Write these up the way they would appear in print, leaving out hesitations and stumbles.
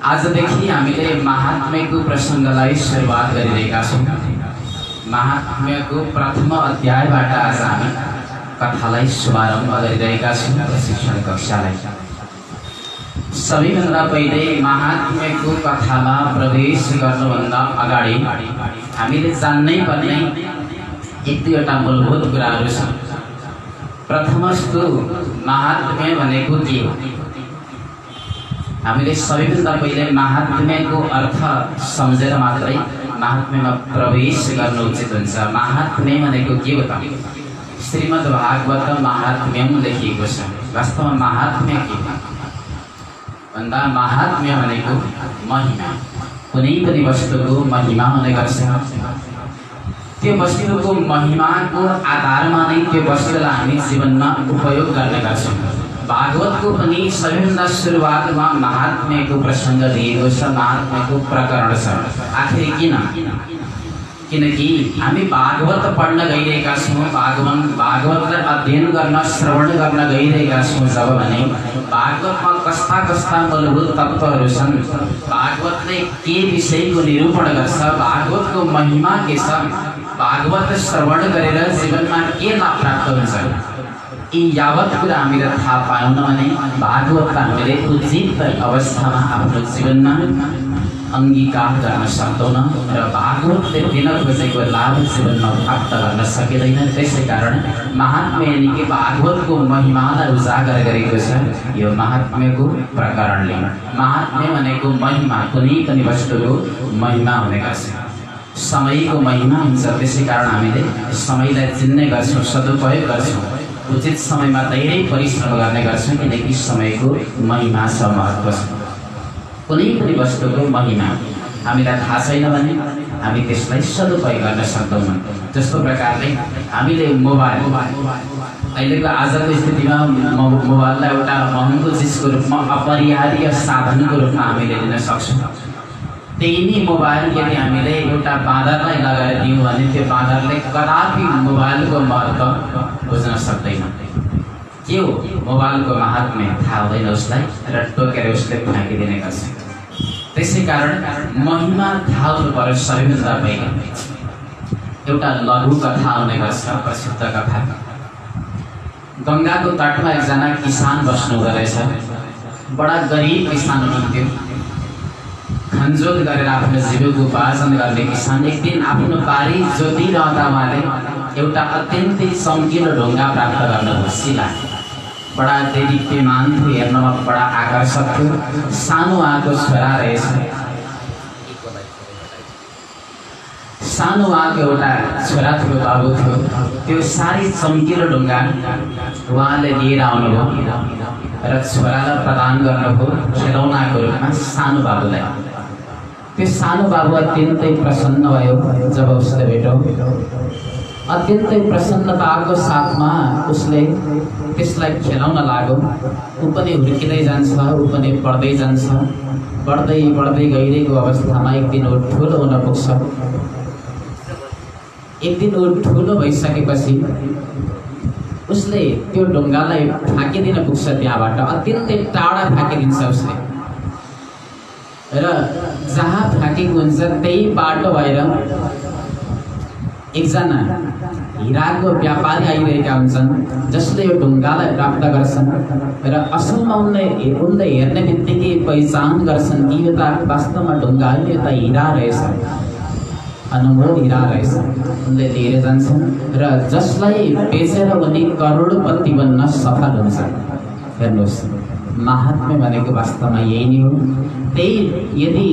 आजदेखि हामीले महात्म्यको प्रसङ्गलाई सुरुवात गरिरहेका छौँ। महात्म्यको प्रथम अध्यायबाट आज हामी कथालाई शुभारम्भ गरिरहेका छौँ। प्रशिक्षण कक्षालाई सबैभन्दा पहिले महात्म्यको कथामा प्रवेश गर्नुभन्दा अगाडि हामीले जान्नै पर्ने एक दुईवटा मूलभूत कुराहरू छन्। प्रथमस्तु महात्म्य भनेको के हो? हामीले सबैभन्दा पहिले महात्म्यको अर्थ सम्झेर मात्रै महात्म्यमा प्रवेश गर्नु उचित हुन्छ। महात्म्य भनेको के हो त? श्रीमद्भागवत महात्म्यम लेखिएको छ। वास्तवमा महात्म्य के हो भन्दा महात्म्य भनेको महिमा। कुनै पनि वस्तुको महिमा हुने गर्छ। त्यो वस्तुको महिमाको आधारमा नै त्यो वस्तुलाई हामी जीवनमा उपयोग गर्ने गर्छौँ। भागवतको पनि सबैभन्दा सुरुवातमा महात्म्यको प्रसङ्ग दिएको छ, महात्म्यको प्रकरण छ। आखिर किन? किनकि हामी भागवत पढ्न गइरहेका छौँ, भागवतलाई अध्ययन गर्न श्रवण गर्न गइरहेका छौँ जब भने भागवतमा कस्ता कस्ता मूलभूत तत्त्वहरू छन्, भागवतले के विषयको निरूपण गर्छ, भागवतको महिमा के छ, भागवत श्रवण गरेर जीवनमा के लाभ प्राप्त हुन्छ, यी यावत कुरा हामीले थाहा पाएनौँ भने भागवतलाई हामीले उचित अवस्थामा आफ्नो जीवनमा अङ्गीकार गर्न सक्दैनौँ र भागवतले दिन खोजेको लाभ जीवनमा प्राप्त गर्न सकिँदैन। त्यसै कारण महात्म्य निकै भागवतको महिमालाई उजागर गरेको छ यो महात्म्यको प्रकरणले। महात्म्य भनेको महिमा, कुनै पनि वस्तुको महिमा हुने गर्छ। समयको महिमा हुन्छ, त्यसै कारण हामीले समयलाई चिन्ने गर्छौँ, सदुपयोग गर्छौँ, उचित समयमा धेरै परिश्रम गर्ने गर्छौँ किनकि समयको महिमा छ, महत्त्व छ। कुनै पनि वस्तुको महिमा हामीलाई थाहा छैन भने हामी त्यसलाई सदुपयोग गर्न सक्दैनौँ। जस्तो प्रकारले हामीले मोबाइल अहिलेको आजको स्थितिमा मोबाइललाई एउटा महँगो चिजको रूपमा, अपरिहार्य साधनको रूपमा हामीले लिन सक्छौँ। त्यही नै मोबाइल यदि हामीले एउटा बाँदरलाई लगाएर दियौँ भने त्यो बाँदरले कदापि मोबाइलको महत्त्व बुझ्न सक्दैन। के हो मोबाइलको महात्म्य थाहा हुँदैन उसलाई र टोकेर उसले फ्याँकिदिने गर्छ। त्यसै कारण महिमा थाहा हुनु पर्यो। सबैभन्दा पहिले एउटा लघु कथा आउने गर्छ, प्रसिद्ध कथा। गङ्गाको तटमा एकजना किसान बस्नु रहेछ। बडा गरिब किसान हुनुहुन्थ्यो। खनजोत गरेर आफ्नो जीविकोपार्जन गर्ने किसान एक दिन आफ्नो बारी जोतिरहँदा उहाँले एउटा अत्यन्तै चम्किलो ढुङ्गा प्राप्त गर्नुभयो, शिला। बडा देदीप्यमान थियो, हेर्नमा बडा आकर्षक थियो। सानो आँको छोरा रहेछ। सानो आँको एउटा छोरा थियो, बाबु थियो। त्यो साह्रै चम्किलो ढुङ्गा उहाँले लिएर आउनुभयो र छोरालाई प्रदान गर्नुभयो खेलौनाको रूपमा सानो बाबुलाई। त्यो सानो बाबु अत्यन्तै प्रसन्न भयो जब उसले भेट्यो। अत्यन्तै प्रसन्नताको साथमा उसले त्यसलाई खेलाउन लाग्यो। ऊ पनि हुर्किँदै जान्छ, ऊ पनि बढ्दै जान्छ। बढ्दै बढ्दै गइरहेको अवस्थामा एक दिन ऊ ठुलो हुन पुग्छ। एक दिन ऊ ठुलो भइसकेपछि उसले त्यो ढुङ्गालाई फ्याँकिदिन पुग्छ। त्यहाँबाट अत्यन्तै टाढा फ्याँकिदिन्छ उसले र जहाँ फ्याँकेको हुन्छ त्यही बाटो भएर एकजना हिराको व्यापारी आइरहेका हुन्छन् जसले यो ढुङ्गालाई प्राप्त गर्छन् र असलमा उनले हेर्ने बित्तिकै पहिचान गर्छन् कि यो त वास्तवमा ढुङ्गा होइन, यो त हिरा रहेछ, अनमोल हिरा रहेछ। उनले लिएर जान्छन् र जसलाई बेचेर उनी करोडपति बन्न सफल हुन्छ। हेर्नुहोस्, महात्म्य भनेको वास्तवमा यही नै हो। त्यही यदि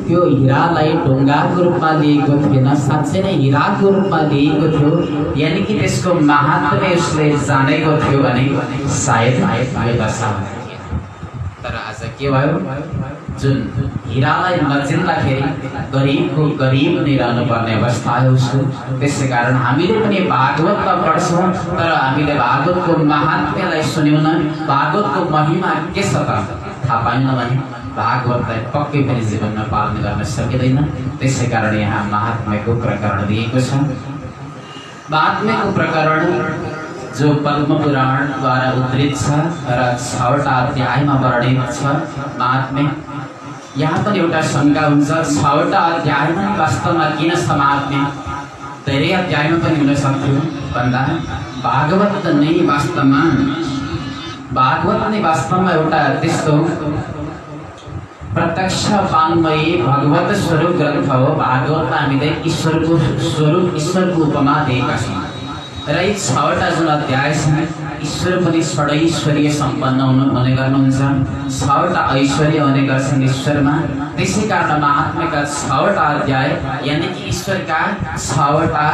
त्यो हिरालाई ढुङ्गाको रूपमा लिएको थिएन, साँच्चै नै हिराको रूपमा लिएको थियो, यानि कि त्यसको महात्म्य उसले जानेको थियो भने सायद यो दशा हुन्थ्यो। तर आज के भयो? जुन हिरालाई नचिन्दाखेरि गरिबको गरिब नै रहनुपर्ने अवस्था हो उसको। त्यसै कारण हामीले पनि भागवत त पढ्छौँ तर हामीले भागवतको महात्म्यलाई सुन्यौँ न, भागवतको महिमा के छ त थाहा पाएनौँ भने भागवतलाई पक्कै पनि जीवनमा पालन गर्न सकिँदैन। त्यसै कारण यहाँ महात्म्यको प्रकरण दिएको छ। महात्म्यको प्रकरण जो पद्मपुराणद्वारा उद्धृत छ र 6वटा अध्यायमा वर्णित छ। महात्म्य यहाँ पनि एउटा शङ्का हुन्छ, 6वटा अध्यायमा वास्तवमा किन समात्ने? धेरै अध्यायमा पनि हुन सक्थ्यो भन्दा भागवत नै वास्तवमा एउटा त्यस्तो प्रत्यक्ष वाङ्मयी भगवत स्वरूप ग्रन्थ हो। भागवतमा हामीले ईश्वरको स्वरूप, ईश्वरको उपमा दिएका छौँ र यी 6वटा जुन अध्याय छन्, ईश्वर पनि षडैश्वर्य सम्पन्न हुने गर्नुहुन्छ, 6वटा ऐश्वर्य हुने गर्छन् ईश्वरमा। त्यसै कारण महात्म्यका 6वटा अध्याय यानि कि ईश्वरका 6वटा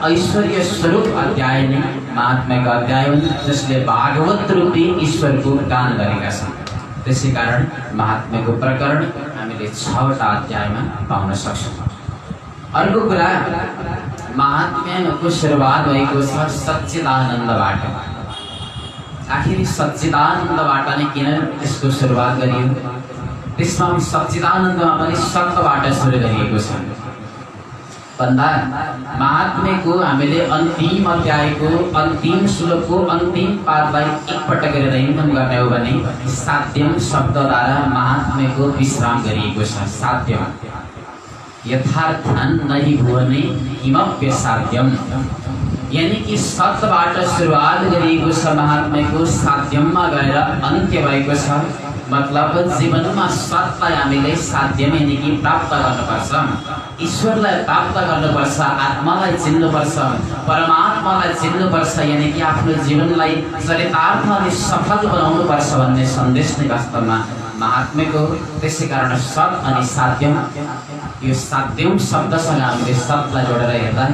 ऐश्वर्य स्वरूप अध्याय नै महात्म्यका अध्याय हुन्, जसले भागवत रूपी ईश्वरको गान गरेका छन्। त्यसै कारण महात्म्यको प्रकरण हामीले 6वटा अध्यायमा पाउन सक्छौँ। अर्को कुरा, महात्म्यको सुरुवात भएको छ सच्चिदानन्दबाट। आखिर सच्चिदानन्दबाट नै किन यसको सुरुवात गरियो? त्यसमा सच्चिदानन्दमा पनि सत्यबाट सुरु गरिएको छ भन्दा महात्म्यको हामीले अन्तिम अध्यायको अन्तिम श्लोकको अन्तिम पादलाई एकपटक गरेर नियमन गर्ने हो भने साध्यम शब्दद्वारा महात्म्यको विश्राम गरिएको छ। साध्यम यथार्थान नहि भुवने किमप्य साध्यम, यानी कि सत्यबाट सुरुवात गरिएको छ महात्म्यको, साध्यममा गएर अन्त्य भएको छ। मतलब जीवनमा सत्यलाई हामीले साध्यम यानी कि प्राप्त गर्नुपर्छ, ईश्वरलाई प्राप्त गर्नुपर्छ, आत्मालाई चिन्नुपर्छ, परमात्मालाई चिन्नुपर्छ, यानी कि आफ्नो जीवनलाई चरितार्थ अनि सफल बनाउनुपर्छ भन्ने सन्देश नै वास्तवमा महात्म्यको। त्यसै कारण सत अनि साध्यम, यो साध्यम शब्दसँग हामीले सतलाई जोडेर हेर्दा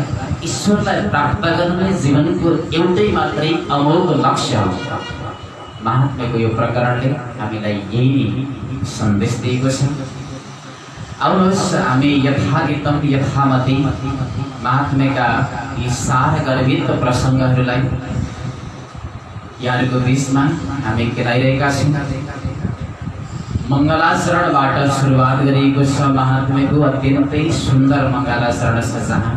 ईश्वरलाई प्राप्त गर्नु जीवनको एउटै मात्रै अमोघ लक्ष्य हो। महात्म्यको यो प्रकरणले हामीलाई यही सन्देश दिएको छ। आउनुहोस् हामी यथागीतम यथामति महात्म्यका यी सार गर्भित प्रसङ्गहरूलाई यहाँको बिचमा हामी केलाइरहेका छौँ। मङ्गलाचरणबाट सुरुवात गरिएको छ महात्म्यको, अत्यन्तै सुन्दर मङ्गलाचरण छ जहाँ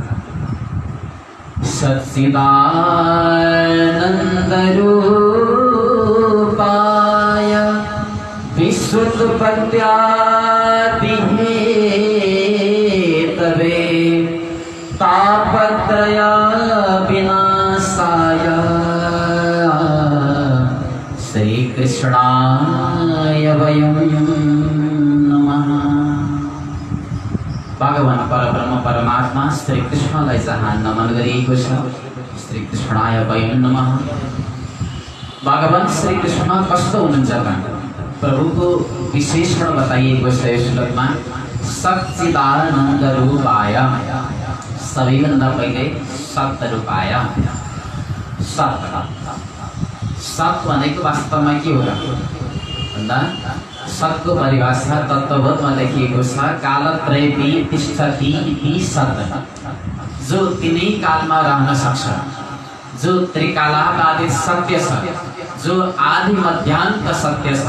सच्चिदानन्द रूपाय विश्वोत्पत्त्यादि हेतवे तापत्रय विनाशाय श्री कृष्णाय वयं नमः। भगवान परब्रह्म परमात्मा श्री कृष्णलाई जहाँ नमन गरिएको छ, श्री कृष्णाय वयं नमः। भगवान श्री कृष्ण कस्तो हुनुहुन्छ त? प्रभुको विशेषण बताइएको छ यस श्लोकमा, सच्चिदानन्द रूपाय, सबैभन्दा पहिले सत्य रूपाय। सत भनेको वास्तवमा के हो भन्दा सतको परिभाषा तत्त्वबोधमा लेखिएको छ, कालत्रयेपि तिष्ठति इति सत्, जो तिनै कालमा रहन सक्छ, जो त्रिकालाबाधित सत्य छ, जो आदि मध्यान्त सत्य छ,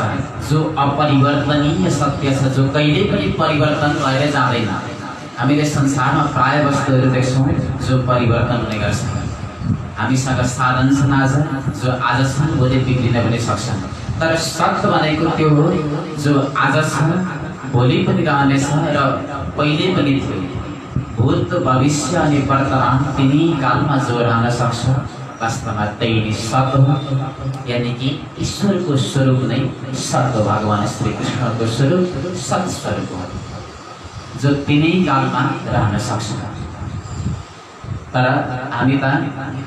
जो अपरिवर्तनीय सत्य छ, जो कहिले पनि परिवर्तन भएर जाँदैन। हामीले संसारमा प्राय वस्तुहरू देख्छौँ जो परिवर्तन हुने गर्छ। हामीसँग साधन छन् आज, जो आज छन् भोलि बिग्रिन पनि सक्छन्, तर सत्य भनेको त्यो हो जो आज छ, भोलि पनि रहनेछ र पहिले पनि थियो। भूत भविष्य अनि वर्तमान तिनै कालमा जो रहन सक्छ, वास्तवमा त्यही नै सत्य हो। यानी कि ईश्वरको स्वरूप नै सत्य, भगवान श्री कृष्णको स्वरूप सत स्वरूप हो, जो तिनै कालमा रहन सक्छ। तर हामी त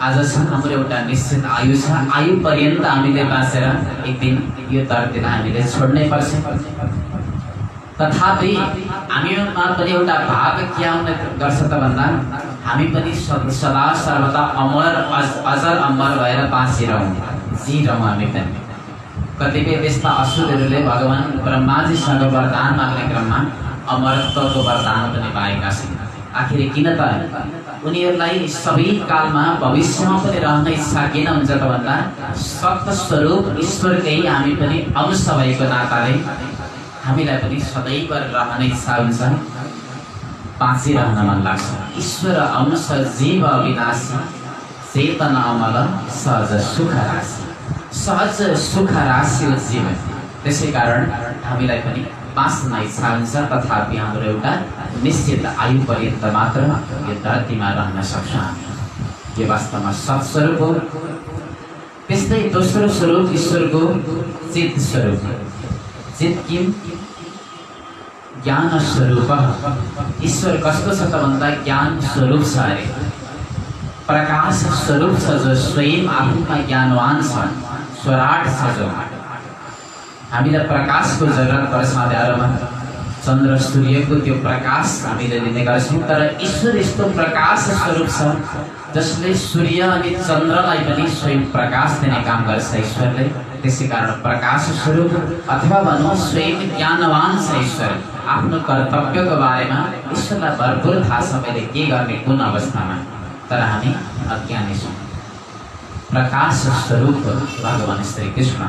आज हाम्रो एउटा निश्चित आयु छ, आयु पर्यन्त हामीले बाँचेर एक दिन यो धरतीलाई हामीले छोड्नै पर्छ। तथापि हामीमा पनि एउटा भाव के आउने गर्छ त भन्दा हामी पनि सदा सर्वदा अमर अजर अमर भएर बाँचिरहँ, जिरहँ। हामी पनि कतिपय त्यस्ता असुरहरूले भगवान ब्रह्माजीसँग वरदान माग्ने क्रममा अमरत्वको वरदान पनि पाएका छन्। आखिर किन त उनीहरूलाई सबै कालमा भविष्यमा पनि रहन इच्छा किन हुन्छ त भन्दा सत्य स्वरूप ईश्वरकै हामी पनि अंश भएको नाताले हामीलाई पनि सदैव रहन इच्छा हुन्छ, बाँचिरहन मन लाग्छ। ईश्वर अंश जीव अविनाशी, चेतना अमल सहज सुख राशि, सहज सुख राशि हो जीवन। त्यसै कारण हामीलाई पनि बाँच्न इच्छा हुन्छ, तथापि हाम्रो एउटा निश्चित आयु पर्यन्त मात्र यो धरतीमा रहन सक्छौँ हामी। यो वास्तवमा सत्स्वरूप हो। त्यस्तै दोस्रो स्वरूप ईश्वरको चित स्वरूप। चित किम? ज्ञान स्वरूप। ईश्वर कस्तो छ त भन्दा ज्ञान स्वरूप छ अरे, प्रकाश स्वरूप छ, जो स्वयं आफूमा ज्ञानवान छ, स्वराट छ। जो हामीलाई प्रकाशको जरुरत पर्छ अँध्यारोमा, चन्द्र सूर्यको त्यो प्रकाश हामीले लिने गर्छौँ, तर ईश्वर यस्तो प्रकाश स्वरूप छ जसले सूर्य अनि चन्द्रलाई पनि स्वयं प्रकाश दिने काम गर्छ ईश्वरले। त्यसै कारण प्रकाश स्वरूप अथवा भनौँ स्वयं ज्ञानवान छ ईश्वर। आफ्नो कर्तव्यको बारेमा ईश्वरलाई भरपूर थाहा छ मैले के गर्ने कुन अवस्थामा, तर हामी अज्ञानी छौँ। प्रकाश स्वरूप भगवान श्री कृष्ण।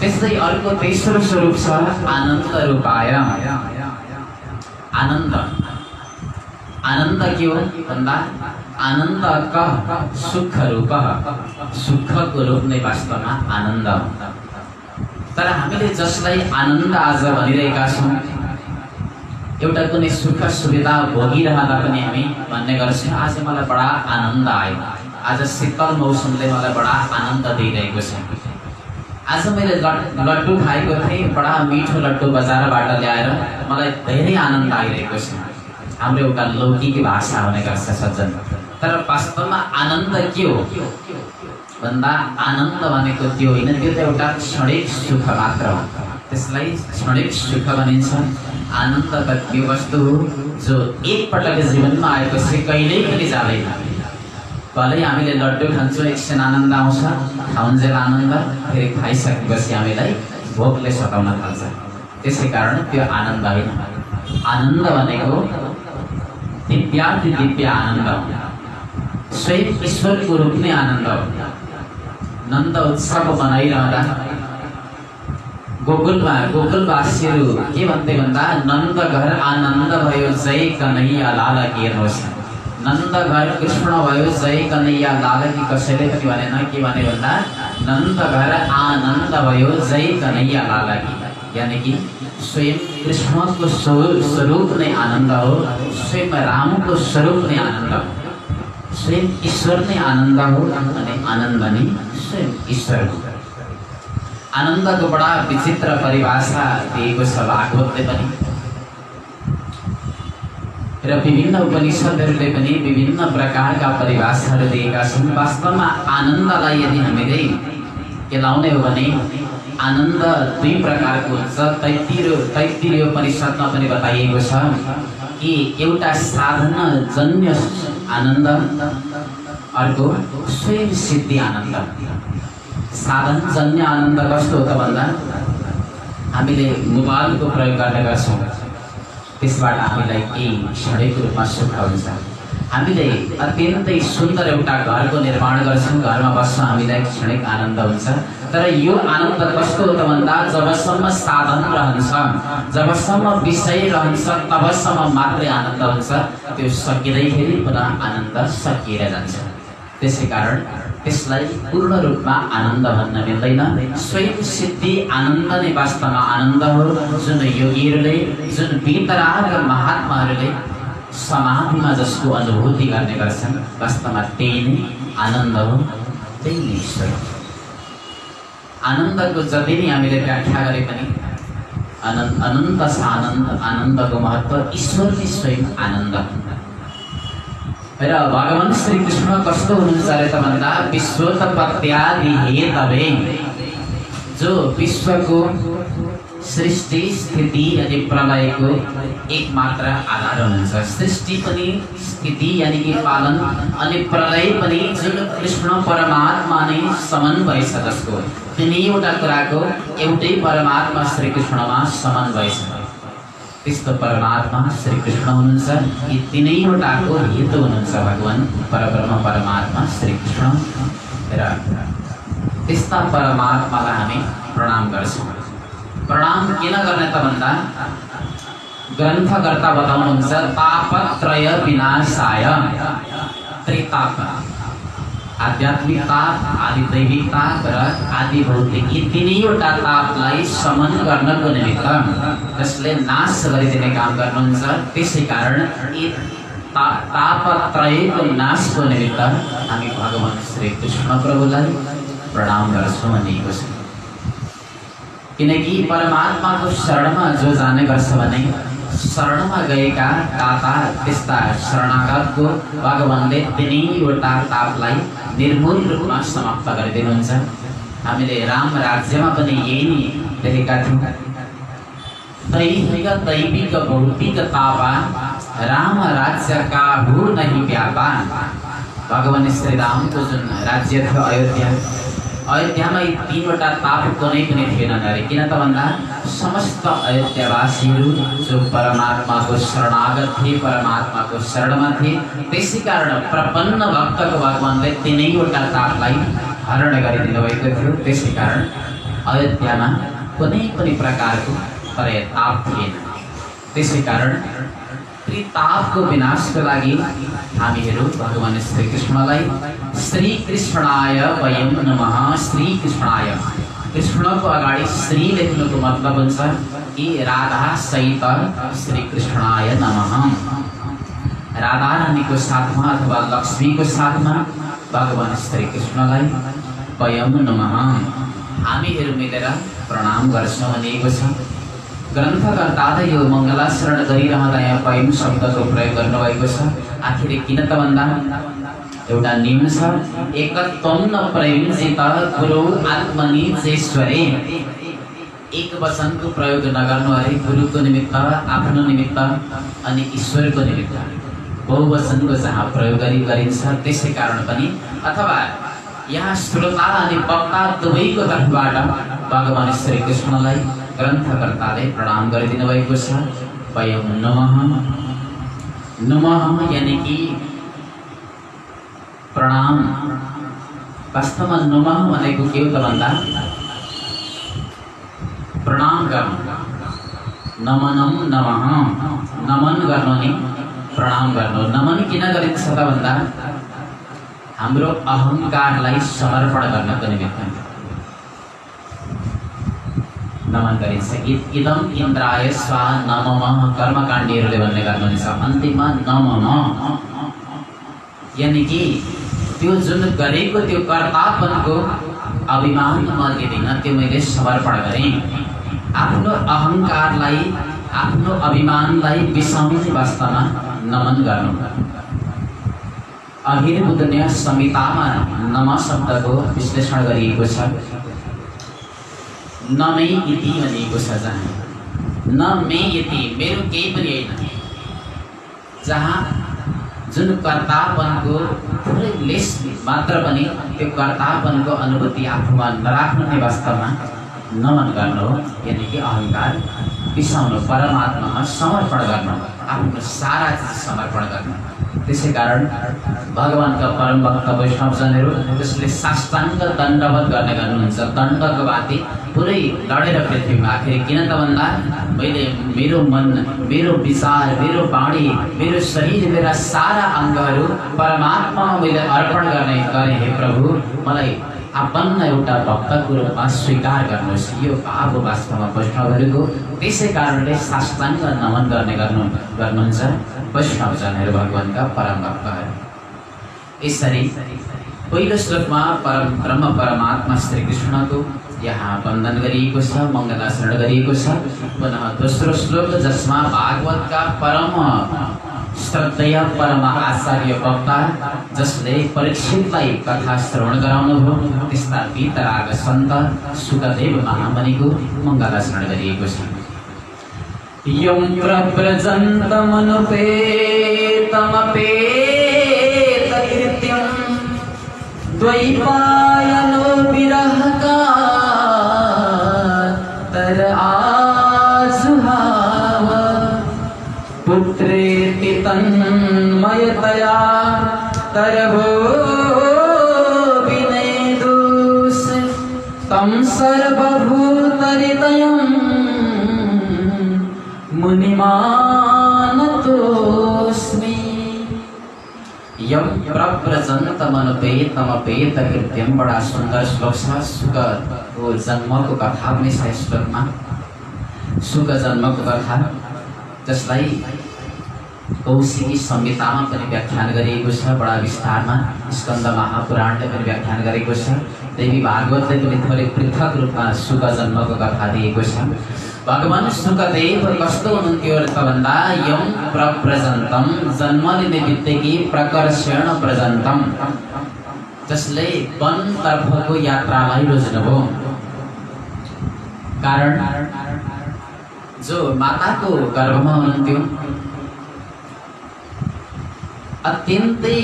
त्यस्तै अर्को तेस्रो स्वरूप छ आनन्द रूपाय। आनन्द, आनन्द के हो भन्दा आनन्द का सुख रूप, सुखको रूप नै वास्तवमा आनन्द हो। तर हामीले जसलाई आनन्द आज भनिरहेका छौँ, एउटा कुनै सुख सुविधा भोगिरहँदा पनि हामी भन्ने गर्छौँ आज मलाई बडा आनन्द आयो, आज शीतल मौसमले मलाई बडा आनन्द दिइरहेको छ, आज मैले लड्डु खाएको थिएँ, बडा मिठो लड्डु बजारबाट ल्याएर मलाई धेरै आनन्द आइरहेको छ। हाम्रो एउटा लौकिक भाषा हुने गर्छ सज्जन। तर वास्तवमा आनन्द के हो भन्दा आनन्द भनेको त्यो होइन, त्यो त एउटा क्षणिक सुख मात्र हो, त्यसलाई क्षणिक सुख भनिन्छ। आनन्द त त्यो वस्तु हो जो एकपटक जीवनमा आएपछि कहिल्यै पनि जाँदैन। भलै हामीले लड्डु खान्छौँ, एकछिन आनन्द आउँछ, खाउन्जेल आनन्द, फेरि खाइसकेपछि हामीलाई भोकले सताउन थाल्छ। त्यसै कारण त्यो आनन्द होइन। आनन्द भनेको दिव्याति दिव्य आनन्द हो, स्वयं ईश्वरको रूप नै आनन्द हो। नन्द उत्सव मनाइरहँदा गोकुलवासीहरू के भन्थे भन्दा नन्द घर आनन्द भयो जय कन्हैया लाल की हेर्नुहोस्, नन्द घर कृष्ण भयो जय कन्हैया लाल की। कसैले पनि भनेन, के भने भन्दा नन्द घर आनन्द भयो जय कन्हैया लाल की, यानी कि स्वयं कृष्णको स्वरूप नै आनन्द हो, स्वयं रामको स्वरूप नै आनन्द हो, स्वयं ईश्वर नै आनन्द हो अनि आनन्द नै स्वयं ईश्वर हो। आनन्दको बडा विचित्र परिभाषा दिएको छ भागवतले पनि र विभिन्न उपनिषदहरूले पनि विभिन्न प्रकारका परिभाषाहरू दिएका छन्। वास्तवमा आनन्दलाई यदि हामीले केलाउने हो भने आनन्द दुई प्रकारको हुन्छ। तैत्तिरीय उपनिषदमा पनि बताइएको छ कि एउटा साधन जन्य आनन्द, अर्को स्वयं सिद्धि आनन्द। साधन जन्य आनन्द कस्तो हो त भन्दा हामीले मोबाइलको प्रयोग गर्ने गर्छौँ, त्यसबाट हामीलाई केही क्षणिक रूपमा सुख हुन्छ। हामीले अत्यन्तै सुन्दर एउटा घरको निर्माण गर्छौँ, घरमा बस्छौँ, हामीलाई क्षणिक आनन्द हुन्छ। तर यो आनन्द कस्तो हो त भन्दा जबसम्म साधन रहन्छ, जबसम्म विषय रहन्छ, तबसम्म मात्रै आनन्द हुन्छ, त्यो सकिँदैखेरि पुनः आनन्द सकिएर जान्छ। त्यसै कारण त्यसलाई पूर्ण रूपमा आनन्द भन्न मिल्दैन। स्वयं सिद्धि आनन्द नै वास्तवमा आनन्द हो, जुन योगीहरूले, जुन वीतराग महात्माहरूले समाधिमा जसको अनुभूति गर्ने गर्छन्, वास्तवमा त्यही नै आनन्द हो, त्यही नै ईश्वर हो। आनन्दको जति नै हामीले व्याख्या गरे पनि अनन्त छ आनन्द, आनन्दको महत्त्व ईश्वर नै स्वयं आनन्द हो। र भगवान श्री कृष्ण कस्तो हुनुहुन्छ अरे त भन्दा विश्वोत्पत्त्यादि हेतवे, जो विश्वको सृष्टि स्थिति अनि प्रलयको एकमात्र आधार हुनुहुन्छ। सृष्टि पनि स्थिति यानी कि पालन अनि प्रलय पनि जुन कृष्ण परमात्मा नै समन्वय छ, जसको तिनैवटा कुराको एउटै परमात्मा श्री कृष्णमा समन्वय छ, त्यस्तो परमात्मा श्री कृष्ण हुनुहुन्छ। यी तिनैवटाको हेतु हुनुहुन्छ भगवान परब्रह्म परमात्मा श्री कृष्ण। र त्यस्ता परमात्मालाई हामी प्रणाम गर्छौँ। प्रणाम किन गर्ने त भन्दा ग्रन्थकर्ता बताउनुहुन्छ तापत्रय विनाशाय, त्रिताप आध्यात्मिक ताप, आदि दैविक ताप र आदि भौतिक यी तीनैवटा तापलाई समन गर्नको निमित्त जसले नाश गरिदिने काम गर्नुहुन्छ। त्यसै कारण यी तापत्रयको नाशको निमित्त हामी भगवान श्री कृष्ण प्रभुलाई प्रणाम गर्छौँ भनिएको छ। किनकि परमात्माको शरणमा जो जाने गर्छ भने शरणमा गएका दाता त्यस्ता शरणागतको भगवानले तिनैवटा तापलाई निर्मूल रूपमा समाप्त गरिदिनुहुन्छ। हामीले राम राज्यमा पनि यही नै देखेका थियौँ। दैहिक दैविक भौतिक तापा राम राज्य का भू नहीं व्यापा। भगवान श्री रामको जुन राज्य थियो अयोध्यामा यी तीनवटा ताप कुनै पनि थिएनन् अरे। किन त भन्दा समस्त अयोध्यावासीहरू जो परमात्माको शरणागत थिए, परमात्माको शरणमा थिए, त्यसै कारण प्रपन्न भक्तको भगवानले तीनैवटा तापलाई हरण गरिदिनु भएको थियो। त्यसै कारण अयोध्यामा कुनै पनि प्रकारको ताप थिएन। त्यसै कारण ती तापको विनाशको लागि हामीहरू भगवान श्री कृष्णलाई श्री कृष्णाय वयं नमः। श्री कृष्णाय, कृष्णको अगाडि श्री लेख्नुको मतलब हुन्छ कि राधा सहित श्री कृष्णाय नमः। राधा रानीको साथमा अथवा लक्ष्मीको साथमा भगवान श्री कृष्णलाई वयं नमः हामीहरू मिलेर प्रणाम गर्छौँ भनिएको छ। ग्रन्थकर्ताले यो मङ्गलाचरण गरिरहँदा यहाँ वयं शब्दको प्रयोग गर्नुभएको छ। आखिर किन त भन्दा एउटा नियम छ, एकत्वं न प्रयुञ्जित गुरु आत्मनि चेश्वरे। एक वचनको प्रयोग नगर्नु अरे, गुरुको निमित्त, आफ्नो निमित्त अनि ईश्वरको निमित्त बहुवचनको जहाँ प्रयोग गरिन्छ। त्यसै कारण पनि अथवा यहाँ श्रोता अनि वक्ता दुवैको तर्फबाट भगवान श्री कृष्णलाई ग्रन्थकर्ताले प्रणाम गरिदिनु भएको छ। वयं नमः। नमः यानी कि प्रणाम। वास्तवमा नमः भनेको के हो त भन्दा प्रणाम गर्नु, नमनं नमः, नमन गर्नु नि प्रणाम गर्नु। नमन किन गरिन्छ त भन्दा हाम्रो अहंकारलाई समर्पण गर्नको निमित्त नमन गरिन्छ। इदम इन्द्राय स्वाहा नमः कर्मकाण्डीहरूले भन्ने गर्नुहुन्छ अन्तिममा नमः, यानी कि त्यो जुन गरेको त्यो कर्तापनको अभिमान म लिँदिन, त्यो मैले समर्पण गरेँ। आफ्नो अहंकारलाई, आफ्नो अभिमानलाई बिसाउने वास्तवमा नमन गर्नु। अहिर्बुद्धन्य संहितामा नम शब्दको विश्लेषण गरिएको छ। न मे इति भनिएको छ, जहाँ न मे इति मेरो केही पनि होइन, जहाँ जुन कर्तापनको थोरै लेस मात्र पनि त्यो कर्तापनको अनुभूति आफूमा नराख्नु नै वास्तवमा नमन गर्नु, यानी कि अहंकार बिसाउनु, परमात्मामा समर्पण गर्नु, आफ्नो सारा चिज समर्पण गर्नु। त्यसै कारण भगवानका परम भक्त वैष्णवजनहरू त्यसले साष्टाङ्ग दण्डवत गर्ने गर्नुहुन्छ। दण्डको बाती पुरै लडेर पृथ्वीमा। आखिर किन त भन्दा मैले मेरो मन, मेरो विचार, मेरो वाणी, मेरो शरीर, मेरा सारा अङ्गहरू परमात्मामा मैले अर्पण गर्ने गरेँ। हे प्रभु, मलाई आफन्न एउटा भक्तको रूपमा स्वीकार गर्नुहोस्। यो भाव वास्तवमा वैष्णवहरूको। त्यसै कारणले साष्टाङ्ग नमन गर्ने गर्नुहुन्छ वैष्णवजनहरू, भगवानका परम भक्तहरू। यसरी पहिलो श्लोकमा ब्रह्म परमात्मा श्री कृष्णको यहाँ वन्दन गरिएको छ, मङ्गलाचरण गरिएको छ। पुनः दोस्रो श्लोक जसमा भागवतका परम श्रद्धेय परम आचार्य वक्ता जसले परीक्षितलाई कथा श्रवण गराउनुभयो, त्यस्ता वीतराग सन्त सुखदेव महामुनिको मङ्गलाचरण गरिएको छ। यं प्रव्रजन्तमनुपेतमपेतकृत्यं द्वैपायनो विरहकातर आजुहाव पुत्रेति तन्मयतया तरभो विनेदुष तं सर्वभूतहृदयं मुनिमानतोऽस्मि। यम प्रव्रजन्तमनुपेतमपेत कृत्यम। बड़ा सुंदर श्लोक छ। शुकको जन्मको कथा पनि छ यस श्लोकमा। शुक जन्मको कथा जसलाई कौशिकी संहितामा पनि व्याख्यान गरिएको छ बडा विस्तारमा। स्कन्द महापुराणले पनि व्याख्यान गरेको छ। देवी भागवतले पनि थोरै पृथक रूपमा शुक जन्मको कथा दिएको छ। भगवान शुकदेव कस्तो हुनुहुन्थ्यो त भन्दा यम प्रव्रजन्तम, जन्म लिने बित्तिकै प्रकर्षण व्रजन्तम, जसले वनतर्फको यात्रालाई रोज्नुभयो। कारण जो माताको गर्भमा हुनुहुन्थ्यो, अत्यन्तै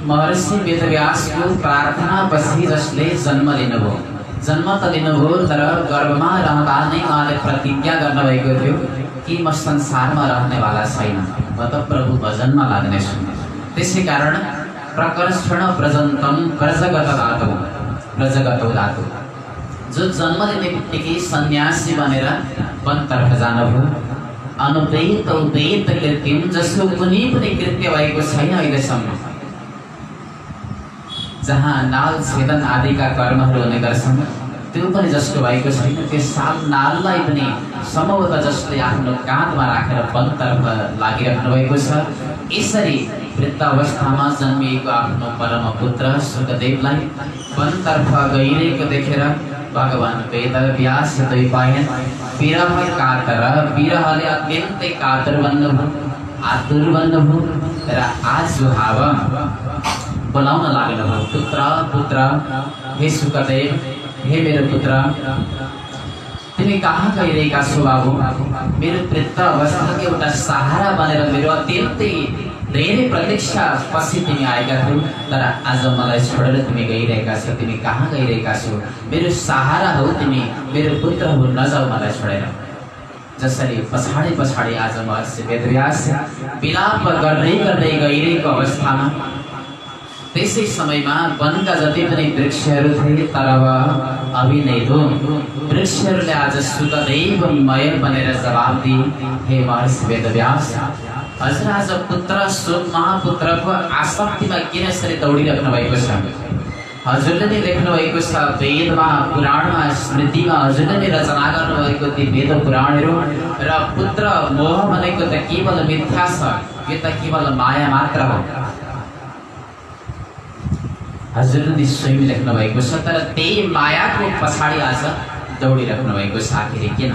महर्षि वेदव्यासको प्रार्थनापछि जसले जन्म लिनुभयो, जन्म त लिनुभयो तर गर्भमा रहँदा नै उहाँले प्रतिज्ञा गर्नुभएको थियो कि म संसारमा रहनेवाला छैन, म त प्रभु भजनमा लाग्नेछु। त्यसै कारण प्रकर्षण व्रजन्तम, व्रजगत धातु जो जन्म लिने बित्तिकै सन्यासी बनेर वनतर्फ जानुभयो। अनुपेत उपेत कृत्यम, जसको कुनै पनि कृत्य भएको छैन अहिलेसम्म। जहाँ नाल छेदन आदिका कर्महरू हुने गर्छन् त्यो पनि जसको भएको छैन। त्यो साल नाललाई पनि सम्भवतः जसले आफ्नो काँधमा राखेर वनतर्फ लागिराख्नु भएको छ। यसरी वृद्ध अवस्थामा जन्मिएको आफ्नो परम पुत्र शुकदेवलाई वनतर्फ गइरहेको देखेर भगवान वेदव्यास द्वैपायन विरह कातर, विरहले अत्यन्तै कातर बन्नुभयो, आतुर बन्नुभयो र आजुहाव बोलाउन लाग्नुभयो। पुत्र पुत्र, हे शुकदेव, हे मेरो पुत्र, तिमी कहाँ गइरहेका छौ बाबु? मेरो वृद्ध अवस्थाको एउटा सहारा बनेर मेरो अत्यन्तै धेरै प्रतीक्षा पछि तिमी आएका थियौ, तर आज मलाई छोडेर तिमी गइरहेका छौ। तिमी कहाँ गइरहेका छौ? मेरो सहारा हो तिमी, मेरो पुत्र हो, नजाऊ मलाई छोडेर। जसरी पछाडि पछाडि आज महर्षि वेदव्यास विलाप गर्दै गर्दै गइरहेको अवस्थामा त्यसै समयमा वनका जति पनि वृक्षहरू थिए तर अभिनयदो वृक्षहरूले आज शुकदेवमय बनेर जवाब दिए, हे महर्षि वेदव्यास, हजुर आज पुत्र शोक महापुत्रको आसक्तिमा किन यसरी दौडिराख्नु भएको छ? हजुरले नै लेख्नु भएको छ वेदमा, पुराणमा, स्मृतिमा हजुरले नै रचना गर्नुभएको ती वेद पुराणहरू। र पुत्र मोह भनेको त केवल मिथ्या छ, यो त केवल माया मात्र हो। हजुरले स्वयं लेख्नु भएको छ, तर त्यही मायाको पछाडि आज दौडिराख्नु भएको छ। आखिर किन?